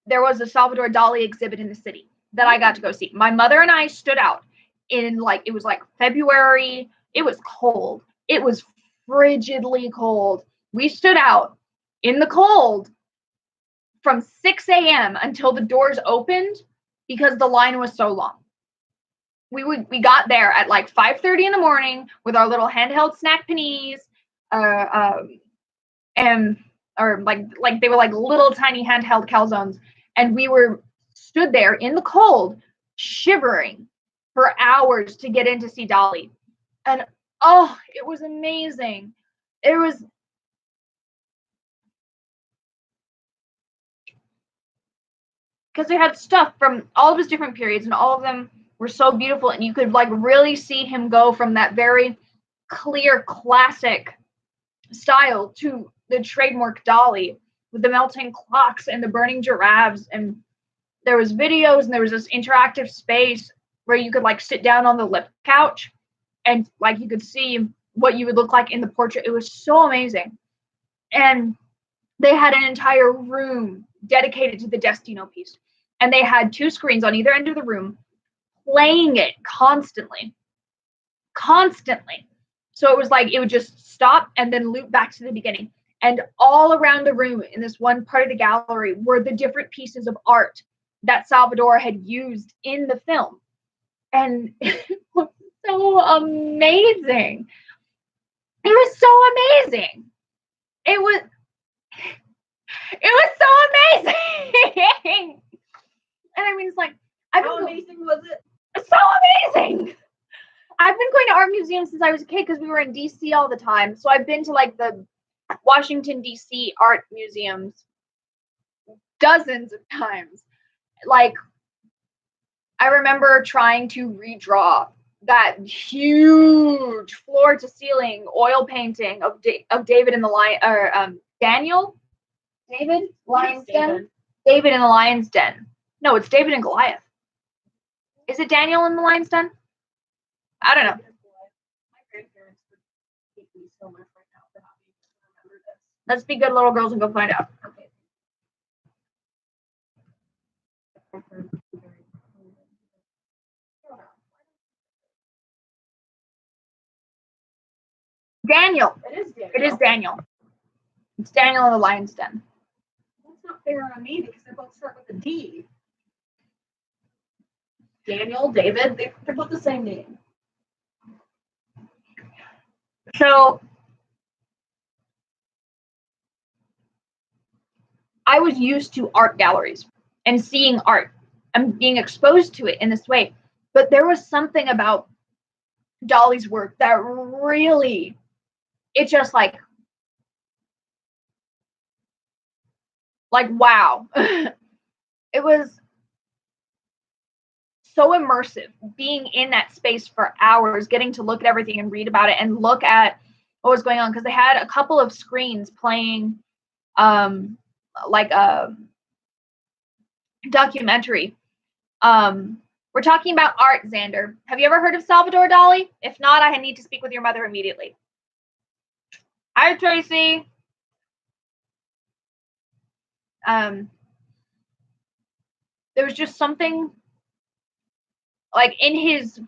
There was a Salvador Dali exhibit in the city that I got to go see. My mother and I stood out in it was like February. It was cold. It was frigidly cold. We stood out in the cold from 6 a.m. until the doors opened because the line was so long. We got there at like 5:30 in the morning with our little handheld snack paninis, and or like they were like little tiny handheld calzones, and we were stood there in the cold, shivering for hours to get in to see Dali, and oh, it was amazing. It was because they had stuff from all of his different periods, and all of them were so beautiful, and you could like really see him go from that very clear classic style to the trademark Dali with the melting clocks and the burning giraffes, and there was videos, and there was this interactive space where you could like sit down on the lip couch and like you could see what you would look like in the portrait. It was so amazing. And they had an entire room dedicated to the Destino piece, and they had 2 screens on either end of the room playing it constantly. So it was like it would just stop and then loop back to the beginning. And all around the room in this one part of the gallery were the different pieces of art that Salvador had used in the film. And it was so amazing. It was so amazing. It was so amazing. And I mean, it's like,
how amazing was it?
So amazing. I've been going to art museums since I was a kid because we were in DC all the time. So I've been to like the Washington, DC art museums dozens of times. Like, I remember trying to redraw that huge floor to ceiling oil painting of David in the Lion, or Daniel? David? Lion's Den? David in the Lion's Den. No, it's David and Goliath. Is it Daniel in the Lion's Den? I don't know.
My grandparents would hate me so much right now for having to remember this.
Let's be good little girls and go find out.
Okay.
Daniel.
It is Daniel.
It is Daniel. It's Daniel in the Lion's Den.
That's not fair on me because they both start with a D. Daniel, David, they're both the same name.
So I was used to art galleries and seeing art and being exposed to it in this way. But there was something about Dali's work that really, it just like wow. It was so immersive being in that space for hours, getting to look at everything and read about it and look at what was going on, because they had a couple of screens playing like a documentary. We're talking about art, Xander. Have you ever heard of Salvador Dali? If not, I need to speak with your mother immediately. Hi, Tracy. There was just something like in his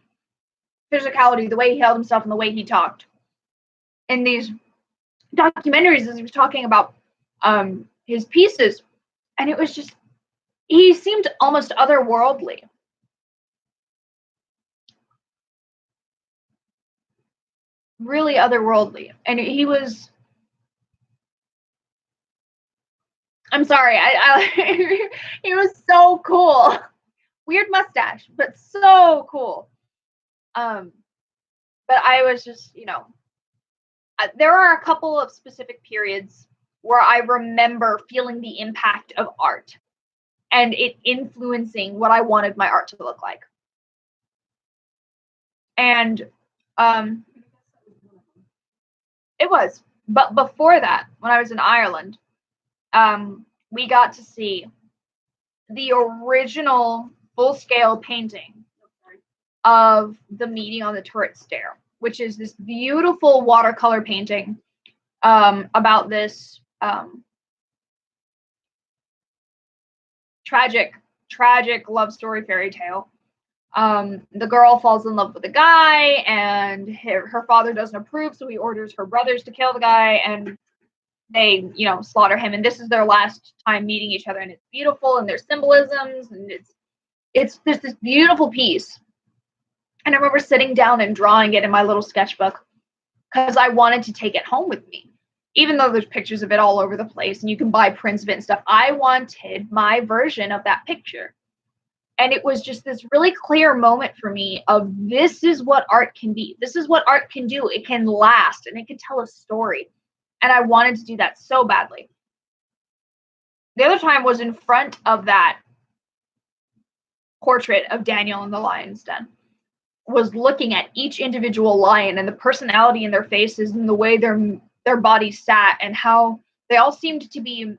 physicality, the way he held himself and the way he talked in these documentaries as he was talking about his pieces, and it was just, he seemed almost otherworldly. Really otherworldly. And he was, I'm sorry, I he was so cool. Weird mustache, but so cool. But I was just, there are a couple of specific periods where I remember feeling the impact of art and it influencing what I wanted my art to look like. And it was. But before that, when I was in Ireland, we got to see the original full-scale painting of the meeting on the turret stair, which is this beautiful watercolor painting about this tragic love story fairy tale. The girl falls in love with a guy, and her father doesn't approve, so he orders her brothers to kill the guy, and they, slaughter him. And this is their last time meeting each other, and it's beautiful, and there's symbolisms, and it's just this beautiful piece. And I remember sitting down and drawing it in my little sketchbook because I wanted to take it home with me. Even though there's pictures of it all over the place and you can buy prints of it and stuff, I wanted my version of that picture. And it was just this really clear moment for me of this is what art can be. This is what art can do. It can last and it can tell a story. And I wanted to do that so badly. The other time was in front of that portrait of Daniel in the lion's den. Was looking at each individual lion and the personality in their faces and the way their bodies sat and how they all seemed to be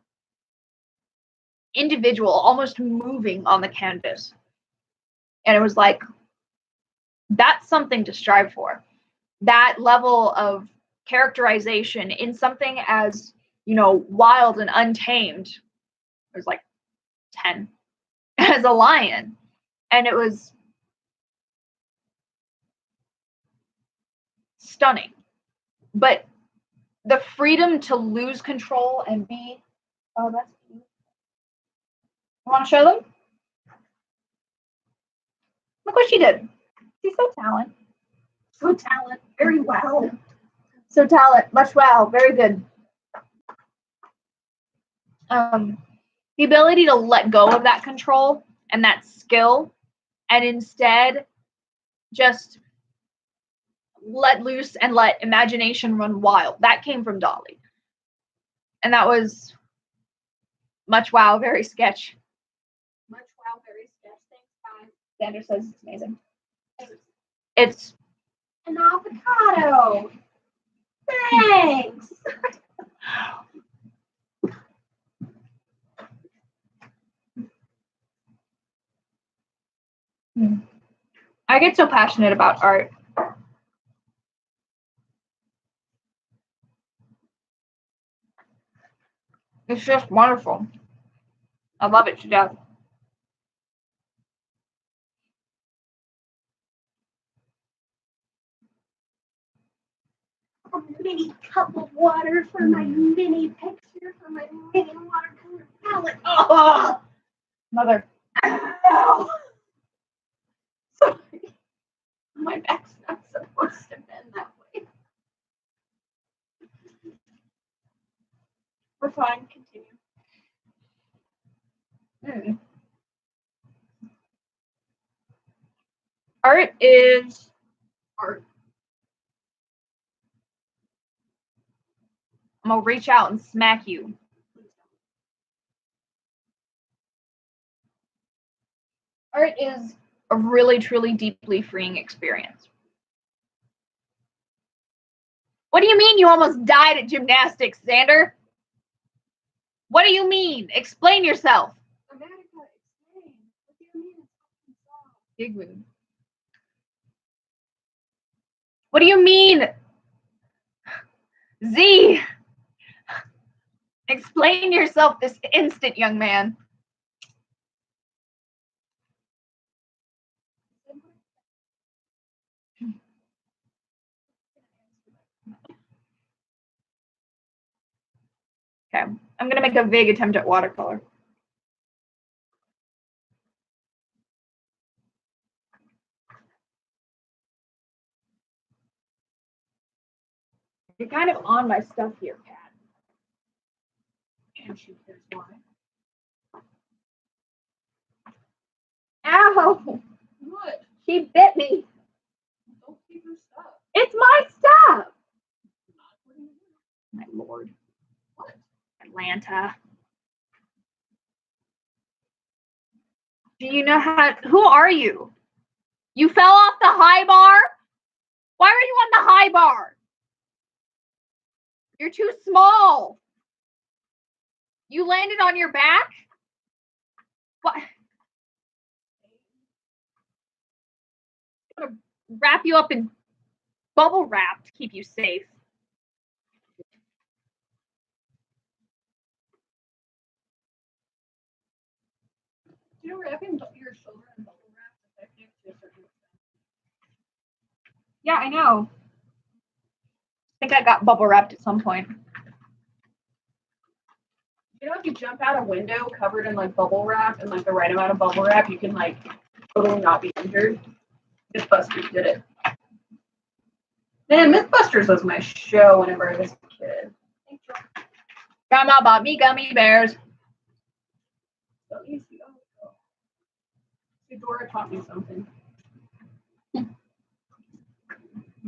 individual, almost moving on the canvas. And it was like, that's something to strive for. That level of characterization in something as, wild and untamed. It was like 10 as a lion. And it was stunning. But the freedom to lose control and be, oh, that's cute. You want to show them? Look what she did. She's so talented. So talented. Very wow. So talented. Much wow. Very good. The ability to let go of that control and that skill and instead just let loose and let imagination run wild. That came from Dali. And that was much wow, very sketch. Much wow, very sketch. Thanks, guys. Xander says it's amazing. It's an avocado. Thanks. I get so passionate about art. It's just wonderful. I love it to death. A mini cup of water for my mini picture, for my mini watercolor palette. Oh, mother. Ow. Sorry. My back's not supposed to bend that way. We're fine. Continue. Art is art. I'm gonna reach out and smack you. Art is a really, truly, deeply freeing experience. What do you mean you almost died at gymnastics, Xander? What do you mean? Explain yourself. America, explain. What do you mean? Big moon. What do you mean? Z. Explain yourself this instant, young man. Okay, I'm gonna make a vague attempt at watercolor. You're kind of on my stuff here, Kat. And she says why. Ow! What? She bit me.
your stuff.
It's my stuff. My lord.
What?
Atlanta. Do you know who are you? You fell off the high bar? Why are you on the high bar? You're too small. You landed on your back? What? I'm gonna wrap you up in bubble wrap to keep you safe.
You know, wrapping your shoulder in bubble wrap is effective to a certain extent.
Yeah, I know. I think I got bubble wrapped at some point.
You know, if you jump out a window covered in like bubble wrap and like the right amount of bubble wrap, you can like totally not be injured. Mythbusters did it. Man, Mythbusters was my show whenever I was a kid. Thank you.
Grandma bought me gummy bears.
So easy. Oh. See, Dora taught me something.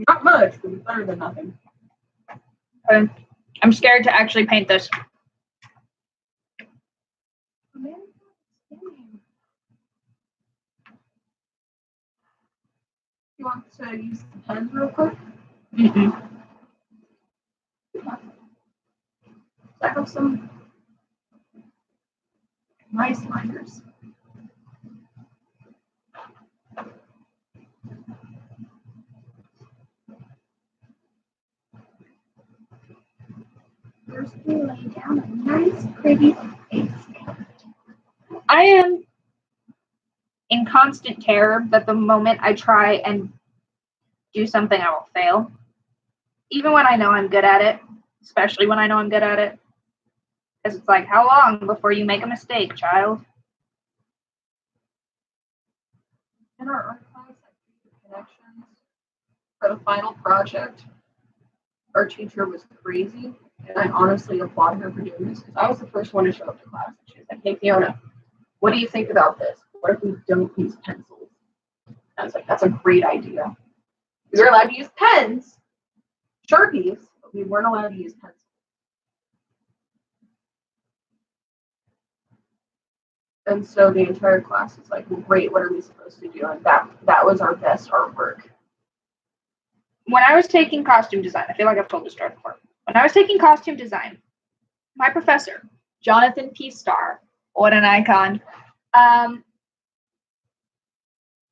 Not much, but it's better than nothing.
I'm scared to actually paint this.
You want to use the pens real quick?
Mm-mm.
I have some nice liners. First, we lay down a nice, pretty face.
I am in constant terror that the moment I try and do something, I will fail. Even when I know I'm good at it, especially when I know I'm good at it. Because it's like, how long before you make a mistake, child?
In our art class, connections for the final project, our teacher was crazy, and I honestly applaud her for doing this because I was the first one to show up to class. And she was like, "Hey, Fiona, what do you think about this? What if we don't use pencils?" And I was like, "That's a great idea. We were allowed to use pens, Sharpies, but we weren't allowed to use pencils." And so the entire class was like, "Well, great, what are we supposed to do?" And that was our best artwork.
When I was taking costume design, I feel like I've told this story before. When I was taking costume design, my professor, Jonathan P. Starr, what an icon,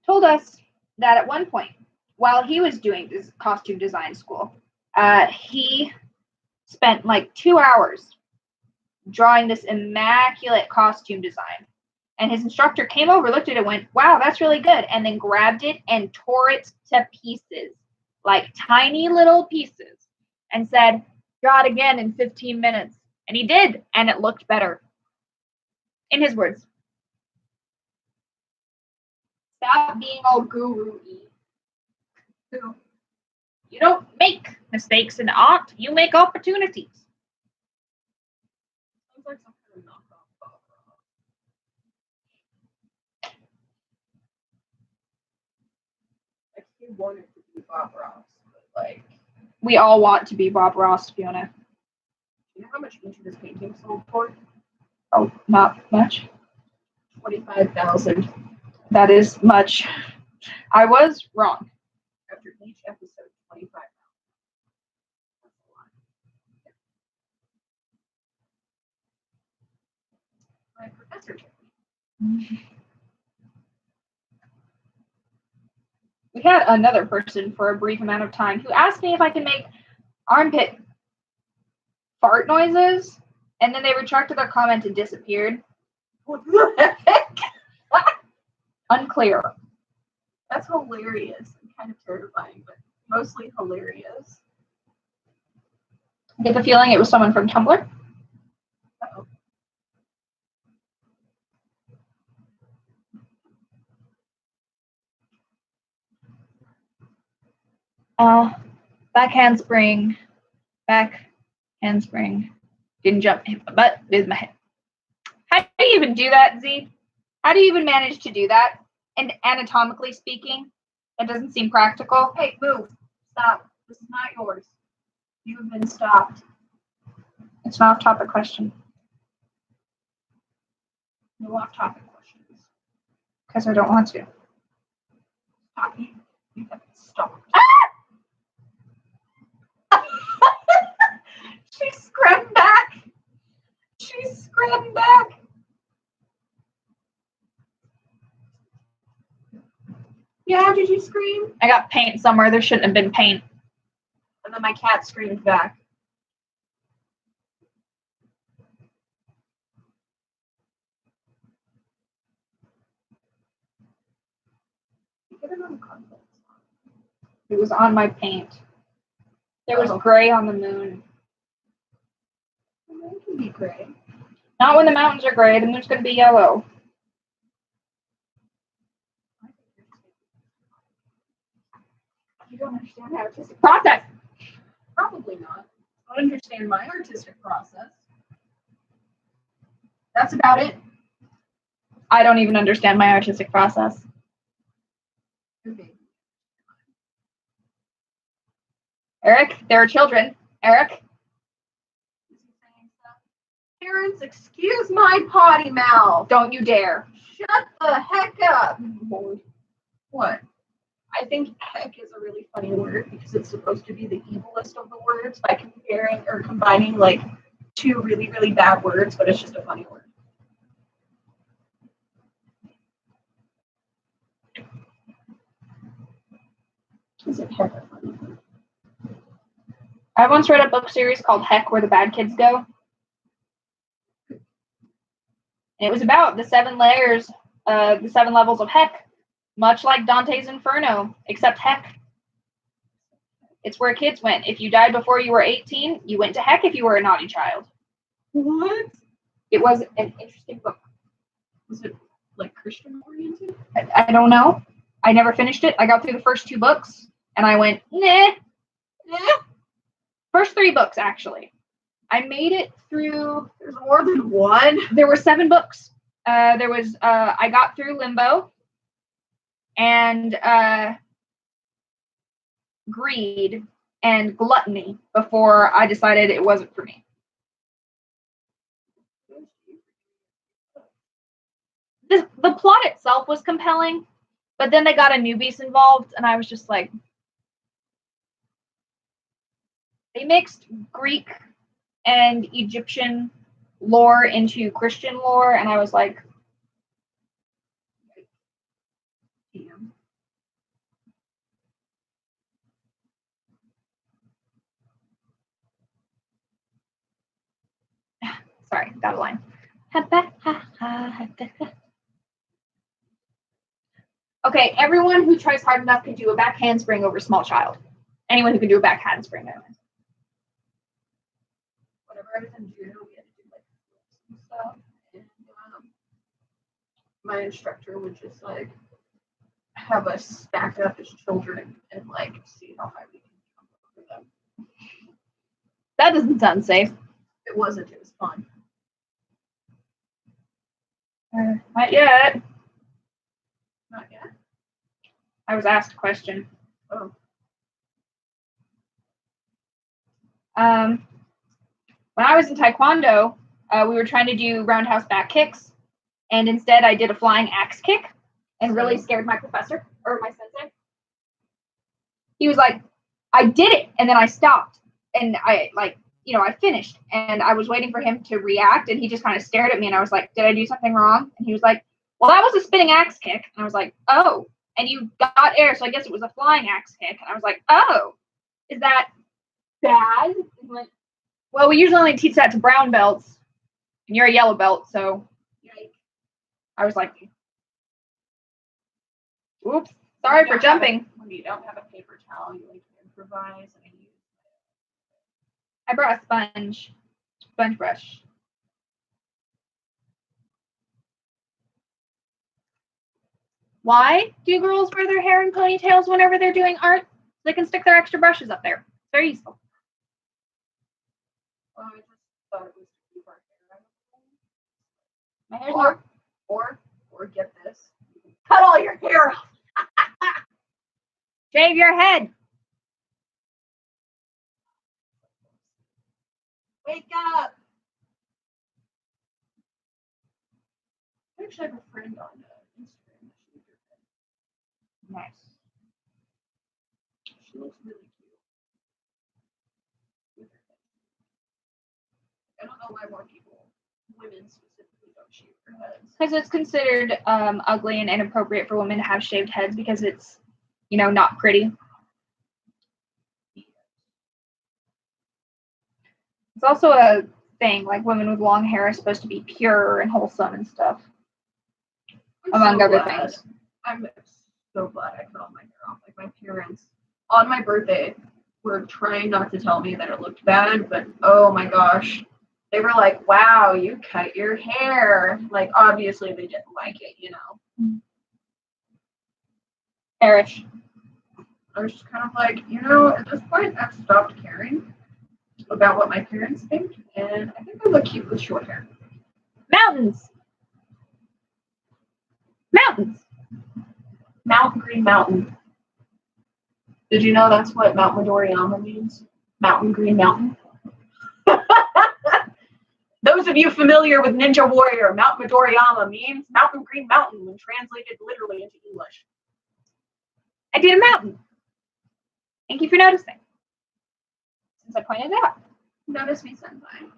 told us that at one point, while he was doing this costume design school, he spent like 2 hours drawing this immaculate costume design. And his instructor came over, looked at it, went, "Wow, that's really good," and then grabbed it and tore it to pieces, like tiny little pieces, and said, "Draw it again in 15 minutes." And he did, and it looked better. In his words. Stop being all guru-y. You don't make mistakes in art, you make opportunities.
Sounds like some kind of knockoff Bob Ross. Like he wanted to be Bob Ross, but like
We all want to be Bob Ross, Fiona.
you know how much each of his paintings sold for?
Oh, not much.
25,000
That is much. I was wrong.
after each episode. 25,000. That's a lot. My professor told me.
We had another person for a brief amount of time who asked me if I can make armpit fart noises, and then they retracted their comment and disappeared.
What the heck?
Unclear.
That's hilarious and kind of terrifying, but mostly hilarious.
I get the feeling it was someone from Tumblr.
Uh-oh.
Back handspring. Back handspring. Didn't jump, hit my butt with my head. How do you even do that, Z? How do you even manage to do that? And anatomically speaking, that doesn't seem practical.
Hey, move. Stop. This is not yours. You have been stopped.
It's an off-topic question.
No off-topic questions.
Because I don't want to.
Stop. You have been stopped. She scrubbed back. She scrubbed back. Yeah, did you scream?
I got paint somewhere. There shouldn't have been paint.
And then my cat screamed back.
It was on my paint. There was gray on the moon.
It can be gray.
Not when the mountains are gray. The moon's going to be yellow.
You don't understand my artistic
Process.
Probably not. I don't understand my artistic process. That's about it.
I don't even understand my artistic process.
Okay.
Eric, there are children. Eric.
Parents, excuse my potty mouth.
Don't you dare.
Shut the heck up. What? I think heck is a really funny word because it's supposed to be the evilest of the words by comparing or combining like two really, really bad words, but it's just a funny word. Is it heck a funny word?
I once read a book series called Heck, Where the Bad Kids Go. And it was about the 7 layers, the 7 levels of heck, much like Dante's Inferno, except heck. It's where kids went. If you died before you were 18, you went to heck if you were a naughty child.
What?
It was an interesting book.
Was it like Christian oriented?
I don't know. I never finished it. I got through the first 2 books, and I went, nah. First 3 books, actually. I made it through.
There's more than one.
There were 7 books. I got through Limbo and Greed and Gluttony before I decided it wasn't for me. The plot itself was compelling, but then they got a new beast involved, and I was just like, they mixed Greek and Egyptian lore into Christian lore, and I was like,
Damn.
sorry, got a line. Okay, everyone who tries hard enough can do a back handspring over a small child. Anyone who can do a back handspring, anyways.
Whenever I was in judo, we had to do like flips and stuff, and my instructor would just like have us stack up as children and like see how high we can jump over them.
That doesn't sound safe.
It wasn't. It was fun.
Not yet.
Not yet.
I was asked a question.
Oh.
When I was in Taekwondo, we were trying to do roundhouse back kicks, and instead I did a flying axe kick and really scared my professor, or my sensei. He was like, I did it, and then I stopped, and I finished, and I was waiting for him to react, and he just kind of stared at me, and I was like, did I do something wrong? And he was like, well, that was a spinning axe kick. And I was like, oh, and you got air, so I guess it was a flying axe kick. And I was like, oh, is that bad? And he went, well, we usually only teach that to brown belts, and you're a yellow belt, so yikes. I was like, oops, sorry for jumping.
When you don't have a paper towel, you like improvise, and
I brought a sponge brush. Why do girls wear their hair in ponytails whenever they're doing art? They can stick their extra brushes up there. It's very useful.
Well, I just thought it was to keep our hair out.
My hair's
Or get this. Cut all your hair off.
Shave your head.
Wake up! I actually have a friend on Instagram.
Nice.
She looks really cute. I don't know why more people, women specifically, don't shave their heads.
Because it's considered ugly and inappropriate for women to have shaved heads because it's, not pretty. It's also a thing, like women with long hair are supposed to be pure and wholesome and stuff, among other things.
I'm so glad I cut all my hair off. Like my parents, on my birthday, were trying not to tell me that it looked bad, but oh my gosh. They were like, wow, you cut your hair. Like, obviously they didn't like it,
Perish.
I was just kind of like, at this point, I've stopped caring about what my parents think, and I think I look cute with short hair.
Mountains. Mountains.
Mountain Green Mountain. Did you know that's what Mount Midoriyama means? Mountain Green Mountain. Those of you familiar with Ninja Warrior, Mount Midoriyama means Mountain Green Mountain when translated literally into English.
I did a mountain. Thank you for noticing. Since I pointed it out.
Notice me, senpai.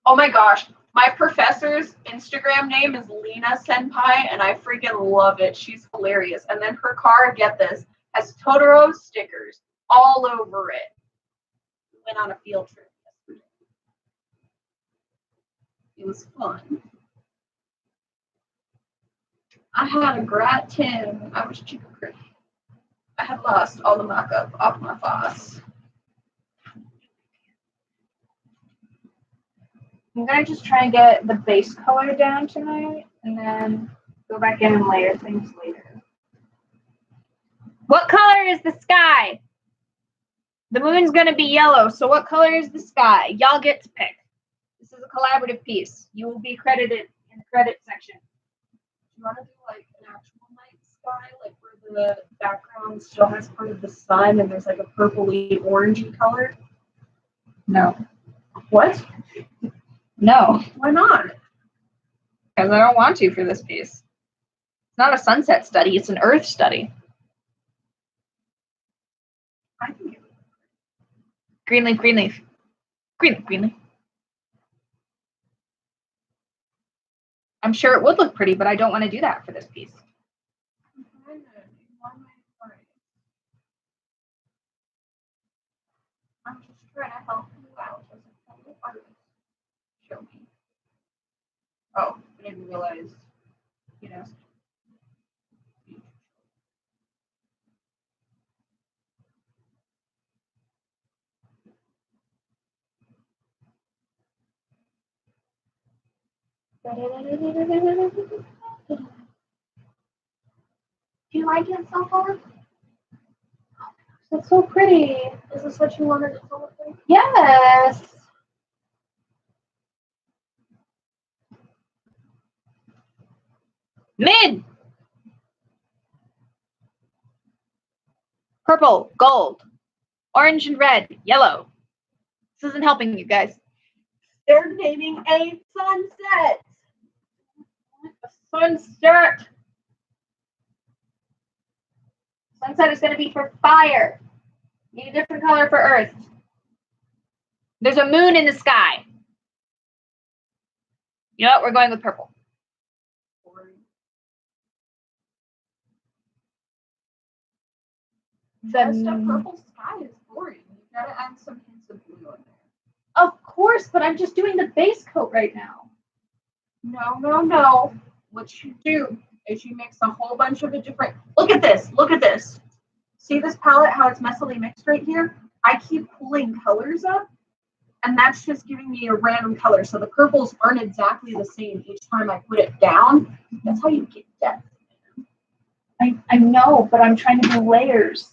Oh my gosh. My professor's Instagram name is Lena Senpai, and I freaking love it. She's hilarious. And then her car, get this, has Totoro stickers all over it. We went on a field trip yesterday. It was fun. I had a gratin. I was super pretty. I had lost all the makeup off my face.
I'm going to just try and get the base color down tonight, and then go back in and layer things later. What color is the sky? The moon's going to be yellow, so what color is the sky? Y'all get to pick. This is a collaborative piece. You will be credited in the credit section.
You want to do like an actual night sky, like where the background still has part of the sun and there's like a purpley orangey color?
No.
What?
No.
Why not?
Because I don't want to for this piece. It's not a sunset study, it's an earth study.
I think it would.
Green leaf, green leaf. Green leaf, green leaf. I'm sure it would look pretty, but I don't want to do that for this piece.
I'm just trying to help you out as a fellow artist. Show me. Oh, I didn't realize, Do you like it so far?
That's so pretty.
Is this what you wanted it to look like?
Yes. Mid. Purple, gold, orange and red, yellow. This isn't helping you guys.
They're naming a sunset.
A sunset. Sunset is going to be for fire. Need a different color for earth. There's a moon in the sky. You know what? We're going with purple.
Just a purple sky is boring. You gotta add some hints of blue in there.
Of course, but I'm just doing the base coat right now.
No. What you do is you mix a whole bunch of a different. Look at this. See this palette, how it's messily mixed right here? I keep pulling colors up, and that's just giving me a random color. So the purples aren't exactly the same each time I put it down. That's how you get depth.
I know, but I'm trying to do layers.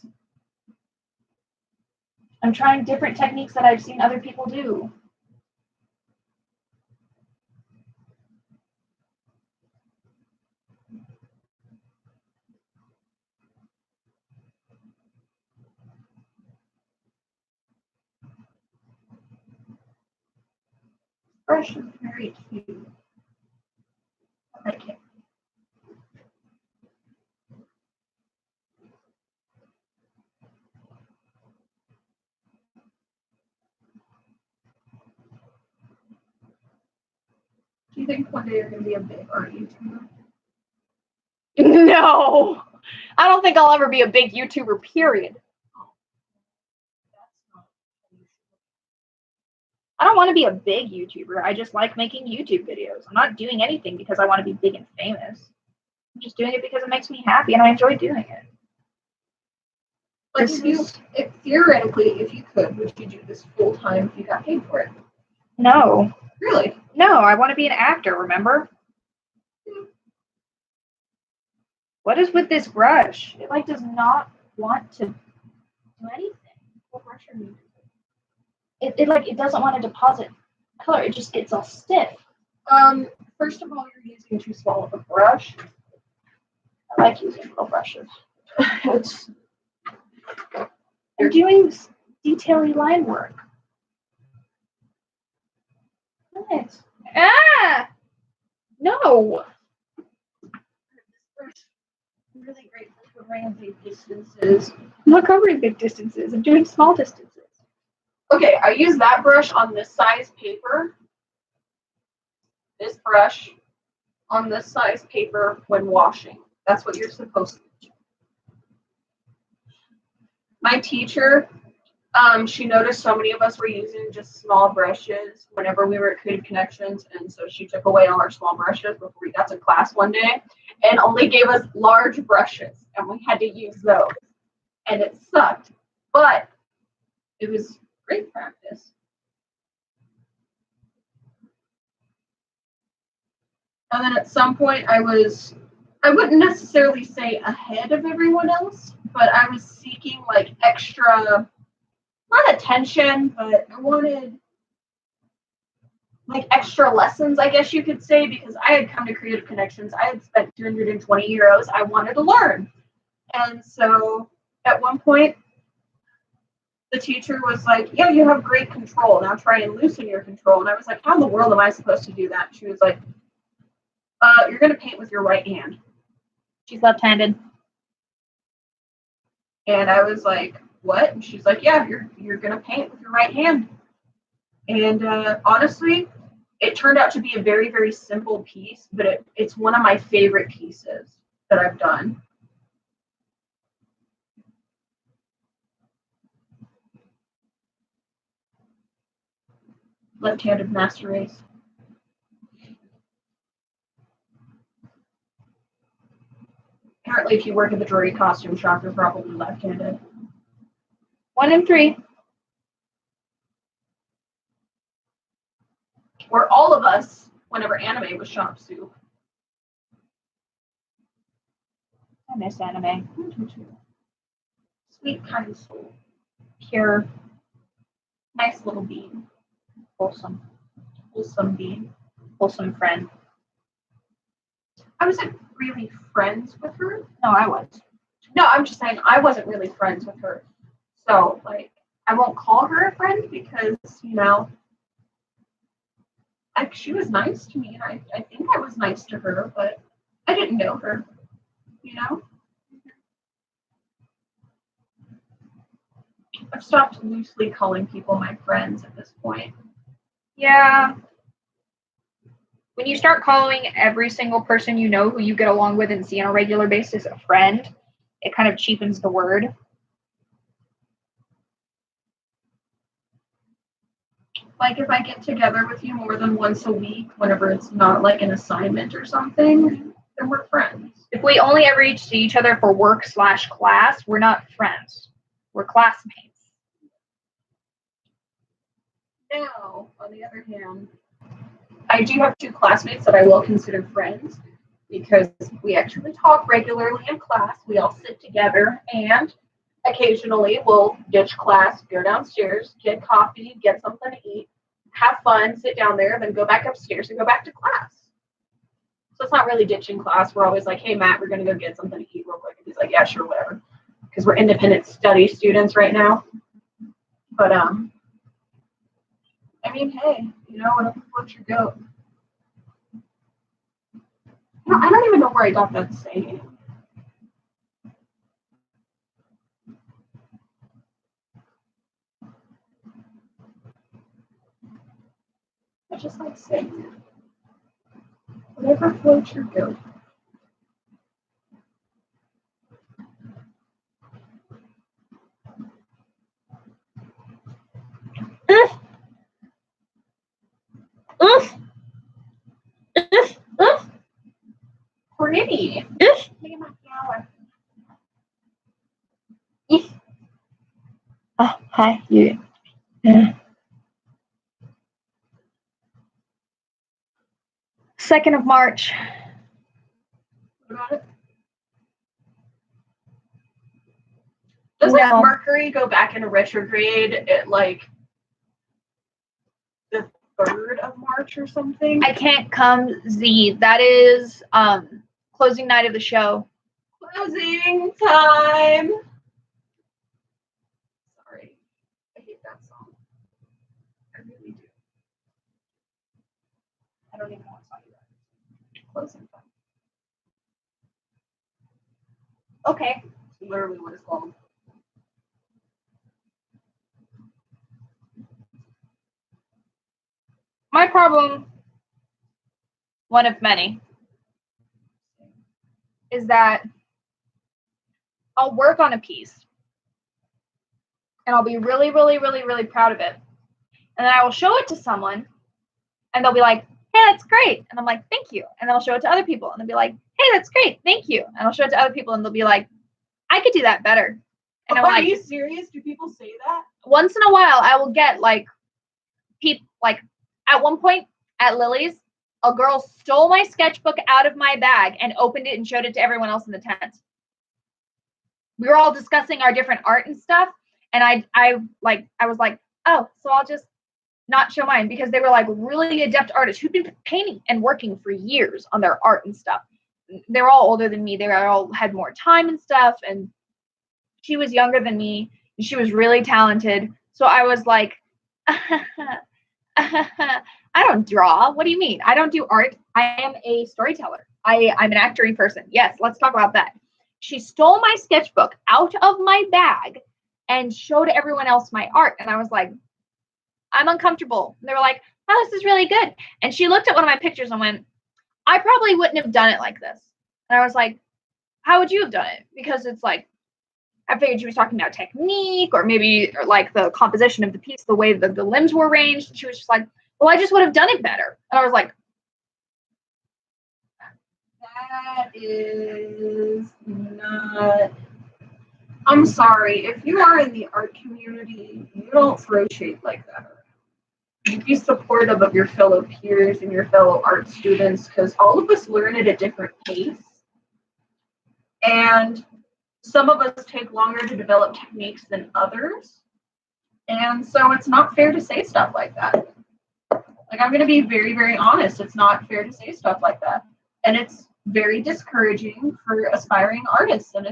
I'm trying different techniques that I've seen other people do. brush is very cute. I like it.
Do you think one day you're going to be a big art YouTuber?
No, I don't think I'll ever be a big YouTuber, period. I don't want to be a big YouTuber. I just like making YouTube videos. I'm not doing anything because I want to be big and famous. I'm just doing it because it makes me happy and I enjoy doing it.
Like, if theoretically, if you could, would you do this full time if you got paid for it?
No.
Really?
No, I want to be an actor, remember? What is with this brush? It like does not want to do anything.
What brush are you using?
It doesn't want to deposit color. It just gets all stiff.
First of all, you're using too small of a brush.
I like using little brushes.
You're
doing detail-y line work. Nice. Ah! No.
I'm really great for covering big distances.
I'm not covering big distances. I'm doing small distances.
Okay, I use that brush on this size paper. This brush on this size paper when washing. That's what you're supposed to do. My teacher, she noticed so many of us were using just small brushes whenever we were at Creative Connections, and so she took away all our small brushes before we got to class one day and only gave us large brushes, and we had to use those. And it sucked, but it was great practice. And then at some point I wouldn't necessarily say ahead of everyone else, but I was seeking like extra, not attention, but I wanted like extra lessons, I guess you could say, because I had come to Creative Connections. I had spent 220 euros. I wanted to learn. And so at one point, the teacher was like, yeah, you have great control. Now try and loosen your control. And I was like, how in the world am I supposed to do that? She was like, you're going to paint with your right hand.
She's left-handed.
And I was like, what? And she's like, yeah, you're going to paint with your right hand. And honestly, it turned out to be a very, very simple piece, but it's one of my favorite pieces that I've done. Left-handed master race. Apparently, if you work at the Drury costume shop, you're probably left-handed.
1 in 3.
Were all of us whenever anime was shop soup.
I miss anime.
Sweet, kind soul. Pure. Nice little bean.
Wholesome.
Wholesome bean.
Wholesome friend.
I wasn't really friends with her.
No, I was.
No, I'm just saying I wasn't really friends with her. So, like, I won't call her a friend because, you know, like, she was nice to me, and I think I was nice to her, but I didn't know her, you know? I've stopped loosely calling people my friends at this point.
Yeah. When you start calling every single person you know who you get along with and see on a regular basis a friend, it kind of cheapens the word.
Like, if I get together with you more than once a week, whenever it's not like an assignment or something, then we're friends.
If we only ever see each other for work/class, we're not friends. We're classmates.
Now, on the other hand, I do have 2 classmates that I will consider friends because we actually talk regularly in class. We all sit together, and occasionally we'll ditch class, go downstairs, get coffee, get something to eat, have fun, sit down there, then go back upstairs and go back to class. So it's not really ditching class. We're always like, hey, Matt, we're going to go get something to eat real quick. And he's like, yeah, sure, whatever. Because we're independent study students right now. But, I mean, hey, You know, whatever floats your goat. I don't even know where I got that saying. I just like saying it. Whatever floats your goat.
Oof. Oof. Oof. Oof.
Pretty.
Oof.
Look at my flower.
Oof. Oh, hi. You. Yeah. 2nd of March.
What about it? Doesn't
No.
Mercury go back into retrograde at like the 3rd of March or something?
I can't come, Z. That is closing night of the show.
Closing time. Sorry. I hate that song. I really do. I don't even know what song you're at. Closing time.
Okay.
It's literally what it's called.
My problem, one of many, is that I'll work on a piece and I'll be really, really, really, really proud of it. And then I will show it to someone and they'll be like, hey, that's great. And I'm like, thank you. And then I'll show it to other people and they'll be like, hey, that's great. Thank you. And I'll show it to other people and they'll be like, I could do that better. And I'm
Are
like,
you serious? Do people say that?
once in a while, I will get like at one point at Lily's, a girl stole my sketchbook out of my bag and opened it and showed it to everyone else in the tent. We were all discussing our different art and stuff. And I was like, oh, so I'll just not show mine, because they were like really adept artists who'd been painting and working for years on their art and stuff. They were all older than me. They were all had more time and stuff. And she was younger than me. And she was really talented. So I was like, I don't draw. What do you mean? I don't do art. I am a storyteller. I'm an actory person. Yes, let's talk about that. She stole my sketchbook out of my bag and showed everyone else my art. And I was like, I'm uncomfortable. And they were like, oh, this is really good. And she looked at one of my pictures and went, I probably wouldn't have done it like this. And I was like, how would you have done it? Because it's like, I figured she was talking about technique or maybe like the composition of the piece, the way that the limbs were arranged. And she was just like, well, I just would have done it better. And I was like,
That is not. I'm sorry. If you are in the art community, you don't throw shade like that. You be supportive of your fellow peers and your fellow art students, because all of us learn at a different pace. And some of us take longer to develop techniques than others. And so it's not fair to say stuff like that. Like, I'm going to be very, very honest. It's not fair to say stuff like that. And it's very discouraging for aspiring artists. And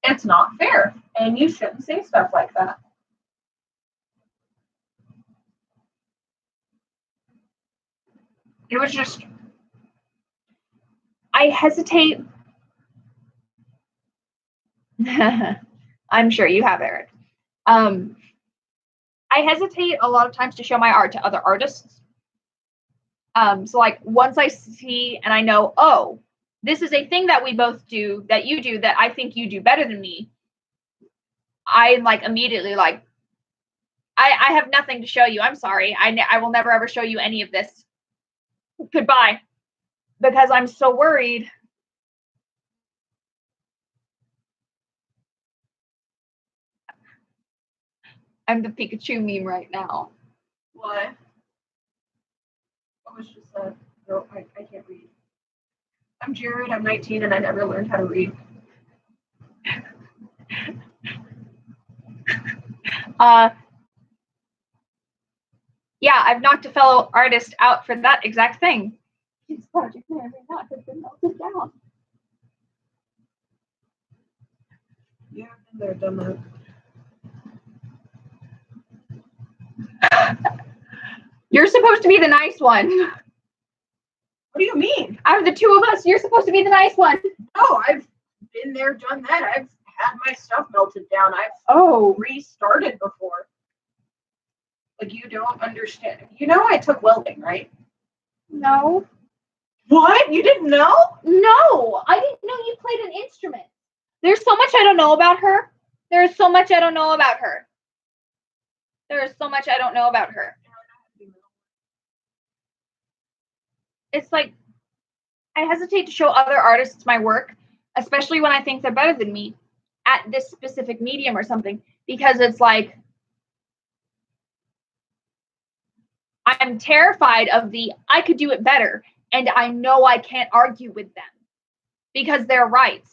it's not fair. And you shouldn't say stuff like that. It was just,
I hesitate. I'm sure you have, Eric. I hesitate a lot of times to show my art to other artists. So like once I see and I know, oh, this is a thing that we both do, that you do, that I think you do better than me, I like immediately like, I have nothing to show you. I'm sorry. I will never ever show you any of this. Goodbye. Because I'm so worried. I'm the Pikachu meme right now.
what? What was just said? No, I can't read. I'm Jared. I'm 19 and I never learned how to read.
Yeah, I've knocked a fellow artist out for that exact thing. His project may or may not have been melted down.
Yeah, I've been there, done that.
You're supposed to be the nice one.
What do you mean?
Out of the two of us, you're supposed to be the nice one.
No, I've been there, done that. I've had my stuff melted down. I've restarted before. Like, you don't understand. You know I took welding, right?
No.
What? You didn't know?
No, I didn't know you played an instrument. There's so much I don't know about her. There's so much I don't know about her. There is so much I don't know about her. It's like, I hesitate to show other artists my work, especially when I think they're better than me at this specific medium or something, because it's like, I'm terrified of I could do it better, and I know I can't argue with them because they're right.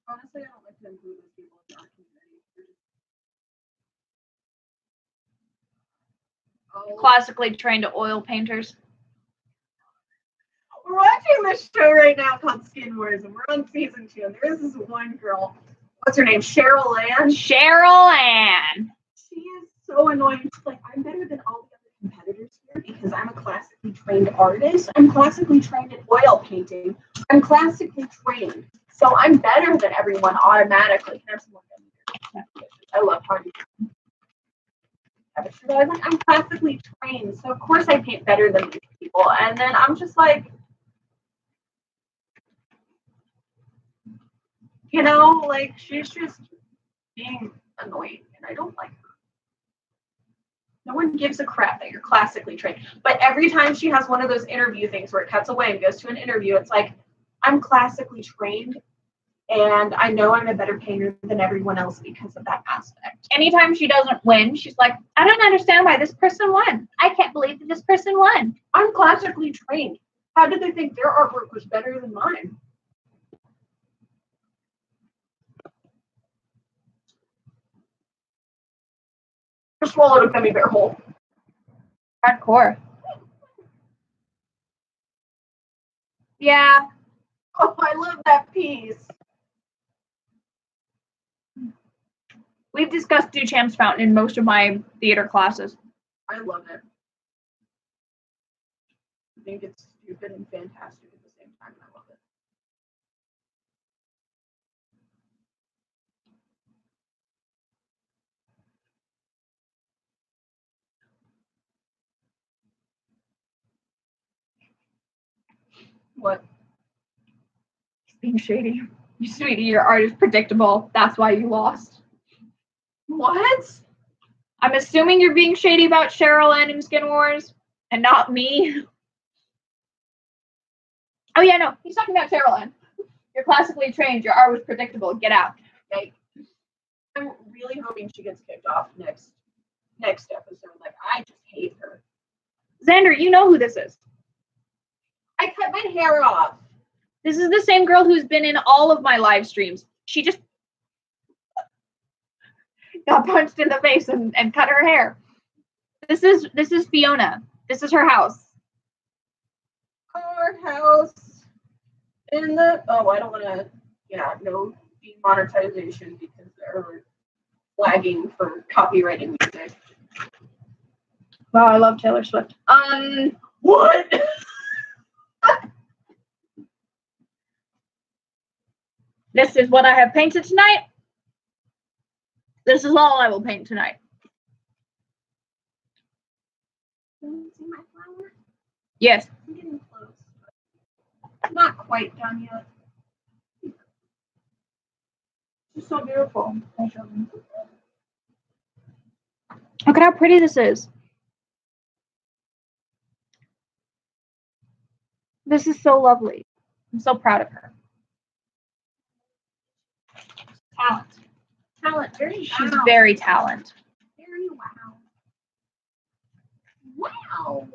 Honestly, I don't like to include those people in our community.
Classically trained oil painters.
We're watching this show right now called Skin Wars, and we're on season 2, and there's this one girl. What's her name? Cheryl Ann?
Cheryl Ann.
She is so annoying. She's like, I'm better than all the other competitors here because I'm a classically trained artist. I'm classically trained in oil painting. I'm classically trained. So I'm better than everyone automatically. Can I have some more gum? I love how you she's always like, I'm classically trained, so of course I paint better than these people. And then I'm just like, you know, like, she's just being annoying, and I don't like her. No one gives a crap that you're classically trained. But every time she has one of those interview things where it cuts away and goes to an interview, it's like, I'm classically trained, and I know I'm a better painter than everyone else because of that aspect.
Anytime she doesn't win, she's like, I don't understand why this person won. I can't believe that this person won.
I'm classically trained. How did they think their artwork was better than mine? I swallowed a gummy bear whole.
Hardcore. Yeah.
Oh, I love that piece.
We've discussed Duchamp's Fountain in most of my theater classes.
I love it. I think it's stupid and fantastic at the same time. I love it. What?
He's being shady. You sweetie, your art is predictable. That's why you lost.
What?
I'm assuming you're being shady about Cheryl Ann in Skin Wars and not me. Oh yeah, no, he's talking about Cheryl Ann. You're classically trained. Your art was predictable. Get out.
Okay. I'm really hoping she gets kicked off next episode. Like, I just hate her.
Xander, you know who this is.
I cut my hair off.
This is the same girl who's been in all of my live streams. She just got punched in the face and cut her hair. This is Fiona. This is her house.
Our house in the I don't want to no demonetization because they're flagging for copyrighted music.
Wow, I love Taylor Swift.
What?
This is what I have painted tonight. This is all I will paint tonight.
Can you see my flower?
Yes.
I'm getting close. I'm not quite done yet. It's so beautiful.
Look at how pretty this is. This is so lovely. I'm so proud of her.
Talent. Very
She's
wow.
very talented.
Very wow. Wow.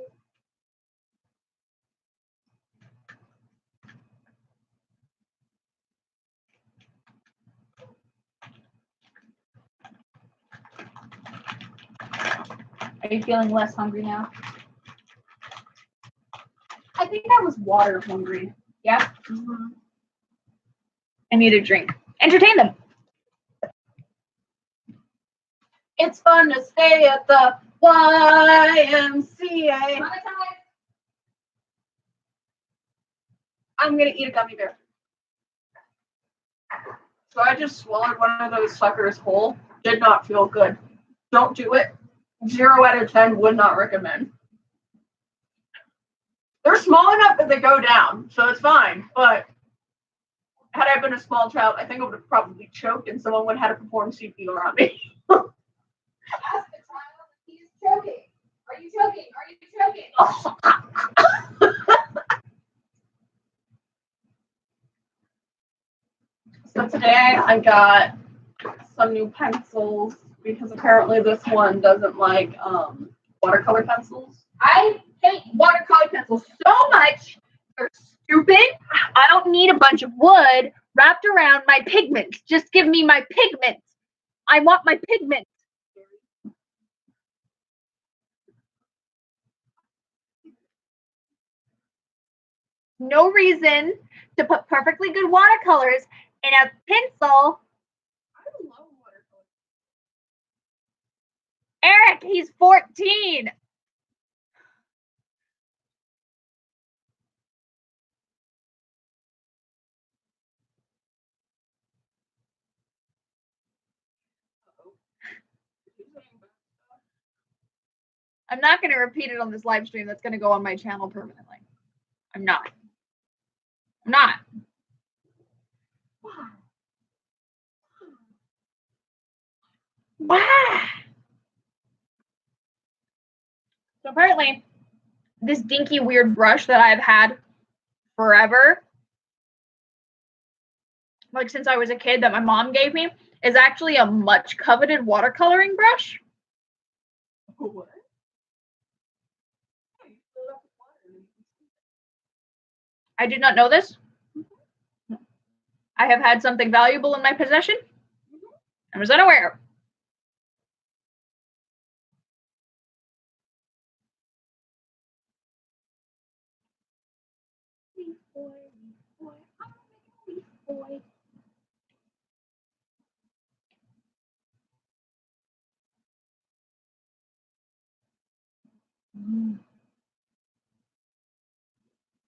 Are you feeling less hungry now?
I think I was water hungry.
Yeah?
Mm-hmm.
I need a drink. Entertain them.
It's fun to stay at the YMCA. I'm gonna eat a gummy bear. So I just swallowed one of those suckers whole. Did not feel good. Don't do it. 0 out of 10 would not recommend. They're small enough that they go down, so it's fine. But had I been a small child, I think I would have probably choked and someone would have had to perform CPR on me.
Ask the child if he's choking. Are you choking? Are you choking?
So today I got some new pencils because apparently this one doesn't like watercolor pencils.
I hate watercolor pencils so much. They're stupid. I don't need a bunch of wood wrapped around my pigments. Just give me my pigments. I want my pigments. No reason to put perfectly good watercolors in a pencil.
I love watercolor.
Eric, he's 14. I'm not going to repeat it on this live stream. That's going to go on my channel permanently. I'm not. I'm not. Wow. So apparently, this dinky weird brush that I've had forever, like since I was a kid, that my mom gave me, is actually a much coveted watercoloring brush.
What?
I did not know this. I have had something valuable in my possession. I was unaware.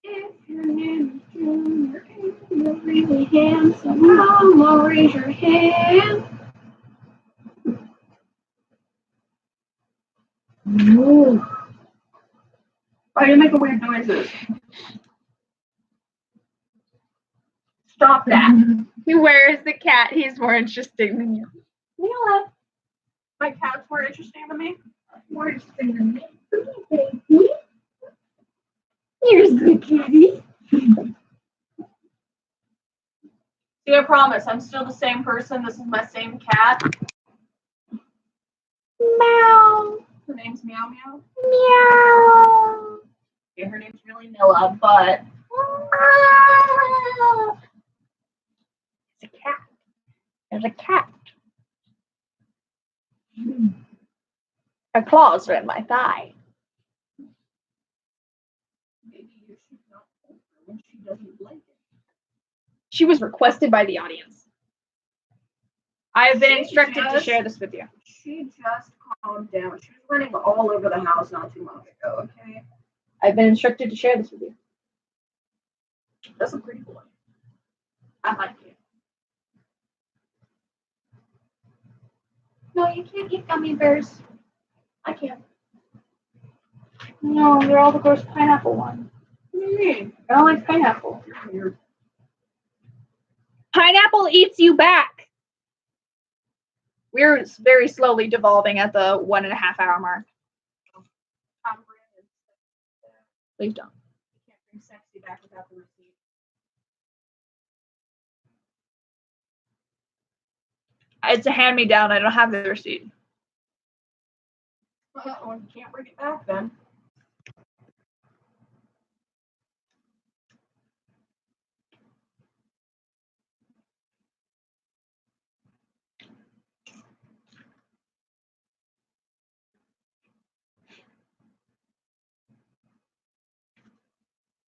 If your name is Junior and you're really handsome, Mama, raise your hand. Ooh. Why do you make a weird noises? Stop that.
Where is the cat? He's more interesting than you.
Mila, my cat's more interesting than me.
More interesting than me. Here's the kitty.
See, I promise, I'm still the same person. This is my same cat.
Meow.
Her name's Meow Meow.
Meow.
Yeah, her name's really Mila, but
It's a cat. There's a cat. Her claws are in my thigh.
maybe you should not hold her when she doesn't like it.
She was requested by the audience. I have been
She
instructed to
just-
share this with you.
She just calmed down. She was running all over the house not too long ago, okay?
I've been instructed to share this with you.
That's a pretty boy. I like it.
No, you can't eat gummy bears. I can't. No, they're all the gross pineapple ones.
What do you mean?
I don't like pineapple.
You're weird.
Pineapple eats you back. We're very slowly devolving at the 1.5 hour mark.
Tom Brandon.
Please don't.
You can't bring sexy back without the receipt.
It's a hand me down. I don't have the receipt.
Well, you can't bring it back then.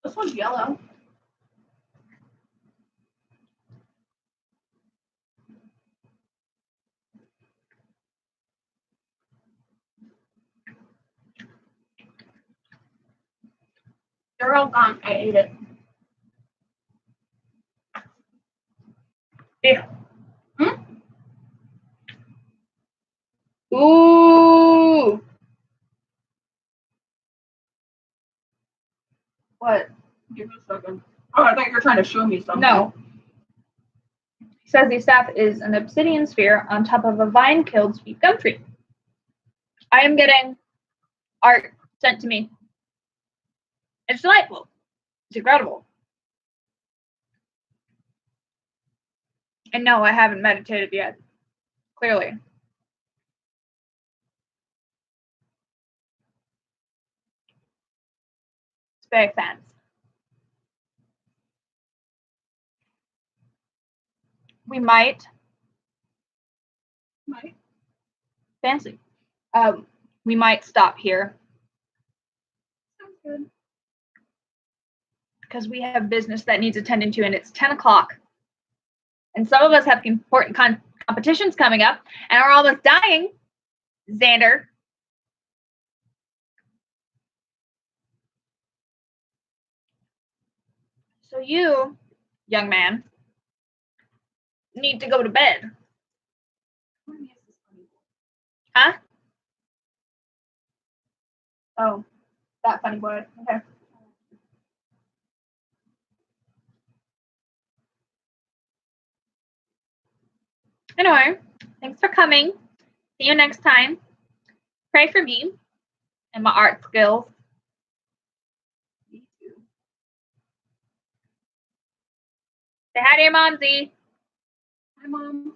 This one's yellow.
They're all gone. I ate it. Yeah. Ooh. What?
Give me a second. Oh, I thought you were trying to show me something.
No. He says the staff is an obsidian sphere on top of a vine-killed sweet gum tree. I am getting art sent to me. It's delightful. It's incredible. And no, I haven't meditated yet. Clearly. It's very fancy. We might. Fancy. We might stop here.
Sounds good.
Because we have business that needs attending to, and it's 10 o'clock. And some of us have important competitions coming up and are almost dying. Xander. So you, young man, need to go to bed. Huh? Oh, that funny boy. Okay. Anyway, thanks for coming. See you next time. Pray for me and my art skills.
Me too.
Say hi to your momsy.
Hi, Mom.